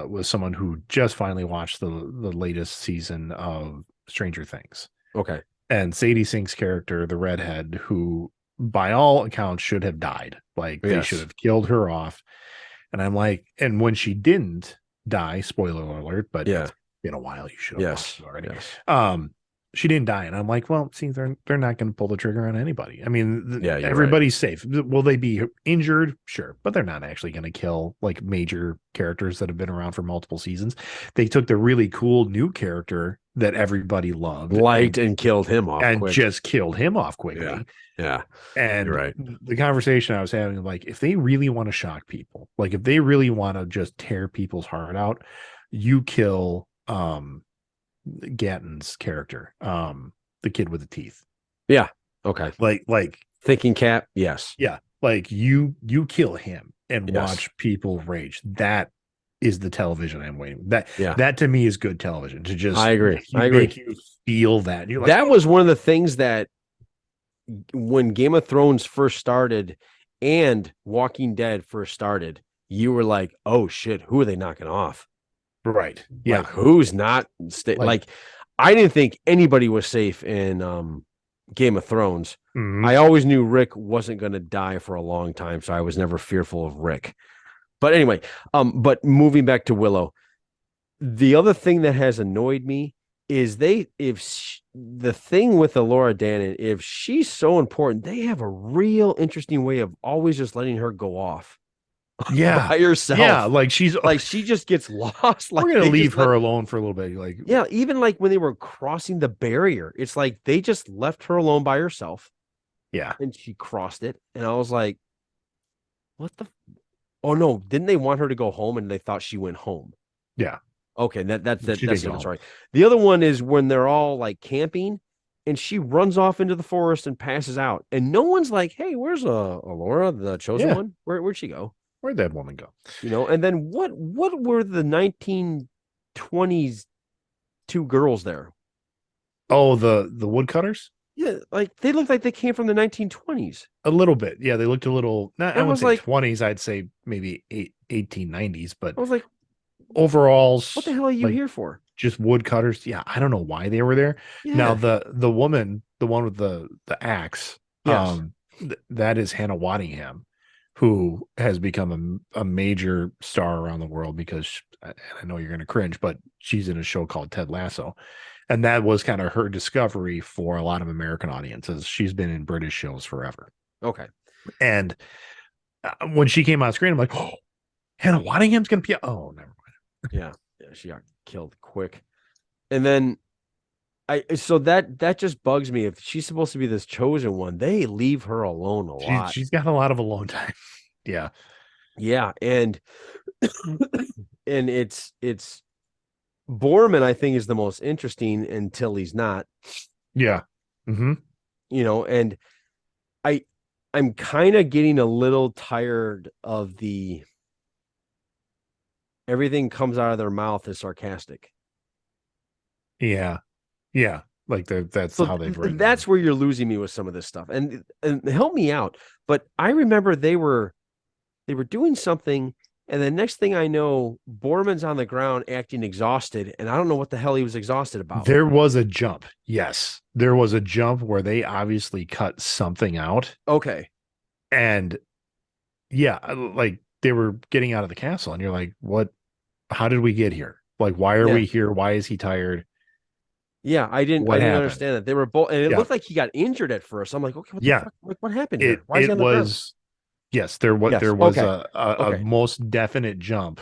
with someone who just finally watched the latest season of Stranger Things. Okay. And Sadie Sink's character, the redhead, who by all accounts should have died. Like they should Yes. have killed her off. And I'm like, and when she didn't die, spoiler alert, but Yeah. it's been a while, you should have watched Yes. it already. Yes. She didn't die. And I'm like, well, see, they're not going to pull the trigger on anybody. I mean, Yeah, you're right. everybody's safe. Will they be injured? Sure, but they're not actually going to kill like major characters that have been around for multiple seasons. They took the really cool new character that everybody loved, Liked and killed him off and quick. just killed him off quickly. Yeah. Yeah. You're And right. the conversation I was having, like, if they really want to shock people, like if they really want to just tear people's heart out, you kill Gatton's character, the kid with the teeth. Yeah. Okay. Like Thinking Cap. Yes. yeah, like you kill him and Yes. watch people rage. That is the television I'm waiting. Yeah. That to me is good television, to just I agree. make you feel that. You're like, That was one of the things that when Game of Thrones first started and Walking Dead first started, you were like, oh shit, who are they knocking off? right. Yeah. Like, who's not like I didn't think anybody was safe in Game of Thrones. Mhm. I always knew Rick wasn't going to die for a long time, so I was never fearful of Rick. But anyway, but moving back to Willow, the other thing that has annoyed me is the thing with the Laura Dannon, if she's so important, they have a real interesting way of always just letting her go off Yeah. by herself. Yeah, like she's Like she just gets lost. Like we're gonna they leave just let- her alone for a little bit. Like, Yeah, even like when they were crossing the barrier, it's like they just left her alone by herself yeah, and she crossed it. And I was like, what the? Oh no, didn't they want her to go home and they thought she went home? Yeah, Okay, she that's did a go different home. story. The other one is when they're all like camping and she runs off into the forest and passes out. And no one's like, hey, where's Alora, the chosen Yeah, one? Where'd she go? where'd that woman go? And then what were the 1920s two girls there? Oh, the woodcutters. Yeah, like they looked like they came from the 1920s. A little bit. Yeah, they looked a little, not, I And wouldn't say 20s, I'd say maybe 1890s, but I was like, what the overalls, hell are you like here for? just woodcutters. Yeah, I don't know why they were there. Now Yeah. the woman, the one with the axe, Yes. that is Hannah Waddingham, who has become a major star around the world because and I know you're going to cringe, but she's in a show called Ted Lasso. And that was kind of her discovery for a lot of American audiences. She's been in British shows forever. Okay. And when she came on screen, I'm like, oh, Hannah Waddingham's going to be. Oh, never Yeah. Yeah. She got killed quick. And then so that just bugs me. If she's supposed to be this chosen one, they leave her alone a lot. she's got a lot of alone time. Yeah. Yeah. And and it's Borman, I think, is the most interesting until he's not, Yeah. Mm-hmm. and I I'm kind of getting a little tired of the everything comes out of their mouth is sarcastic. Yeah. Yeah. Like that's So how they've written them. that's where you're losing me with some of this stuff. And help me out. But I remember they were doing something, and the next thing I know, Borman's on the ground acting exhausted, and I don't know what the hell he was exhausted about. There was a jump. Yes. There was a jump where they obviously cut something out. Okay. And yeah, like they were getting out of the castle, and you're like, what? How did we get here? Like, why are Yeah. we here? Why is he tired? Yeah, I didn't I What didn't happened? understand that. They were both, and it Yeah. looked like he got injured at first. I'm like, okay, what the Yeah. fuck? Like, what happened It here? Why is he it on the ground? was yes, there Yes. was Okay. a Okay. most definite jump.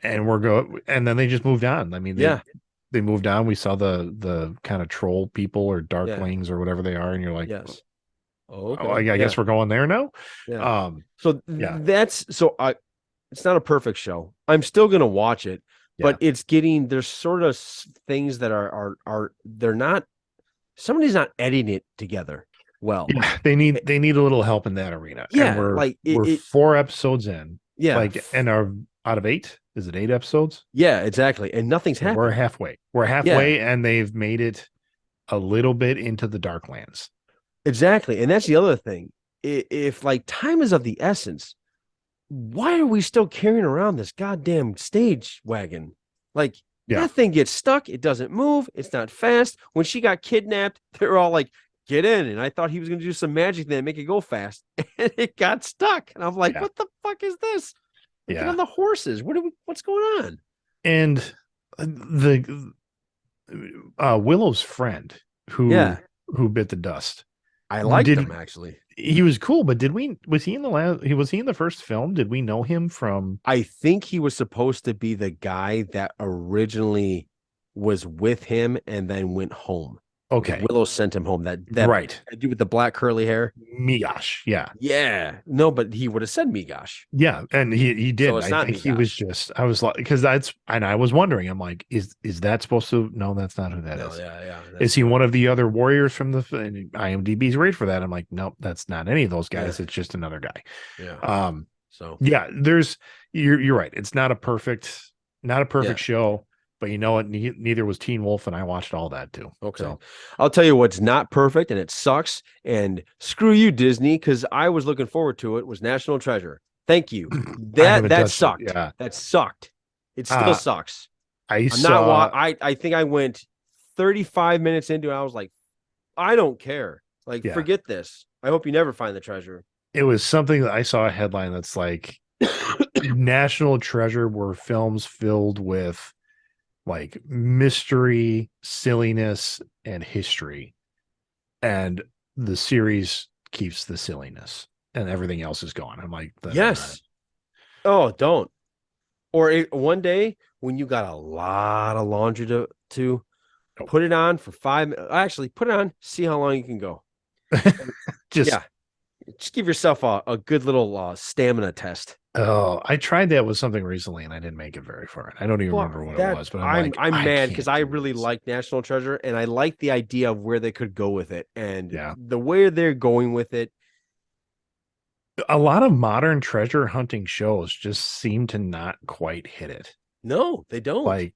And we're going, and then they just moved on. I mean, Yeah. they moved on. We saw the kind of troll people or Yeah. darklings or whatever they are, and you're like, Yes. oh, Okay. I Yeah. guess we're going there now. Yeah. Um, So yeah, that's so I it's not a perfect show. I'm still gonna watch it, yeah, but it's getting there's sort of things that are they're not somebody's not editing it together well. yeah. Eh, They need a little help in that arena, and Yeah, like we're it 4 episodes in, yeah. like, and are out of 8. Is it 8 episodes? Yeah, exactly. And nothing's So we're happened. halfway. We're Yeah, halfway, and they've made it a little bit into the Darklands. exactly. And that's the other thing. If like time is of the essence, why are we still carrying around this goddamn stage wagon? Like Yeah, that thing gets stuck. It doesn't move. It's not fast. When she got kidnapped, they're all like, get in. And I thought he was going to do some magic then make it go fast. And it got stuck. And I'm like, yeah, what the fuck is this? Like, get yeah. on the horses. What's going on? And the Willow's friend Yeah. who bit the dust. I liked Did them actually. he was cool, but did we was he in the last he was he in the first film? Did we know him from I think he was supposed to be the guy that originally was with him and then went home. okay, Willow sent him home. That right. dude with the black curly hair. Migosh. Yeah. Yeah, no, but he would have said me, gosh. Yeah. And he So did. it's I not think me, he was gosh. just I was like because that's and I was wondering, I'm like, is that supposed to no, that's not who that No, is. yeah, yeah. Is That's he not. one of the other warriors from the and IMDb's great for that? I'm like, nope, that's not any of those Yeah, guys. It's just another guy. yeah. Um, So yeah, there's you're right. It's not a yeah. perfect show, but you know what? Neither was Teen Wolf, and I watched all that too. Okay. So I'll tell you what's not perfect and it sucks. And screw you, Disney, because I was looking forward to it, was National Treasure. Thank you. I That haven't that touched it. sucked. Yeah. That sucked. It still Uh sucks. I I'm not saw I think I went 35 minutes into it. I was like, I don't care. Like, yeah, forget this. I hope you never find the treasure. it was something that I saw a headline that's like National Treasure were films filled with like mystery, silliness, and history. And the series keeps the silliness and everything else is gone. I'm like, then I'm not. Yes. Oh, don't. Or one day when you got a lot of laundry to Nope. put it on for 5 minutes. Actually, put it on, see how long you can go. Just Yeah. Just give yourself a good little stamina test. Oh, I tried that with something recently and I didn't make it very far. I don't even Well, remember what it that was, but I'm I'm like, I'm I mad because can't I do really this. like National Treasure and I like the idea of where they could go with it. And Yeah. the way they're going with it, A lot of modern treasure hunting shows just seem to not quite hit it. no, they don't. Like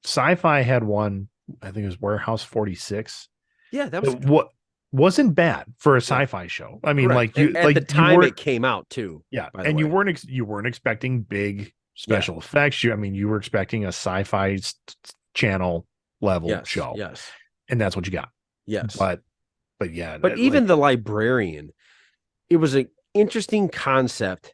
Sci-Fi had one, I think it was Warehouse 46. Yeah, that was What wasn't bad for a yeah, sci-fi show. I mean, correct. At the you time weren't, it came out too, yeah, by the and way. you weren't expecting big Yeah. special effects. I mean, you were expecting a sci-fi channel level Yes. show, Yes. and that's what you got. Yes. But yeah, But even the librarian, it was an interesting concept,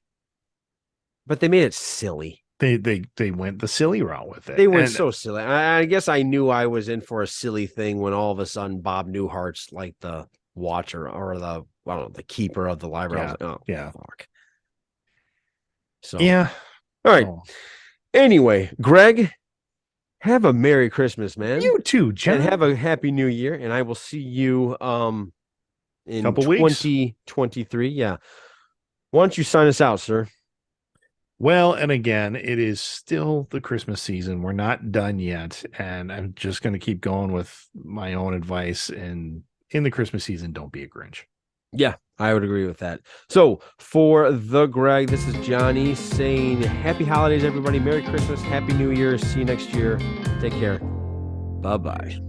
but they made it silly. they went the silly route with it, They went and so silly. I guess I knew I was in for a silly thing when all of a sudden Bob Newhart's like the watcher or the I don't know, the keeper of the library. I was yeah, like, oh yeah, fuck. So all yeah. right. Oh, Anyway, Greg, have a Merry Christmas, man. you too, And John. have a happy new year. And I will see you in Couple weeks. 2023. Yeah. Why don't you sign us out, sir? Well, and again, it is still the Christmas season. We're not done yet, and I'm just going to keep going with my own advice. And in the Christmas season, don't be a Grinch. Yeah, I would agree with that. So for the Greg, this is Johnny saying happy holidays, everybody. Merry Christmas, happy New Year. See you next year. Take care. Bye bye.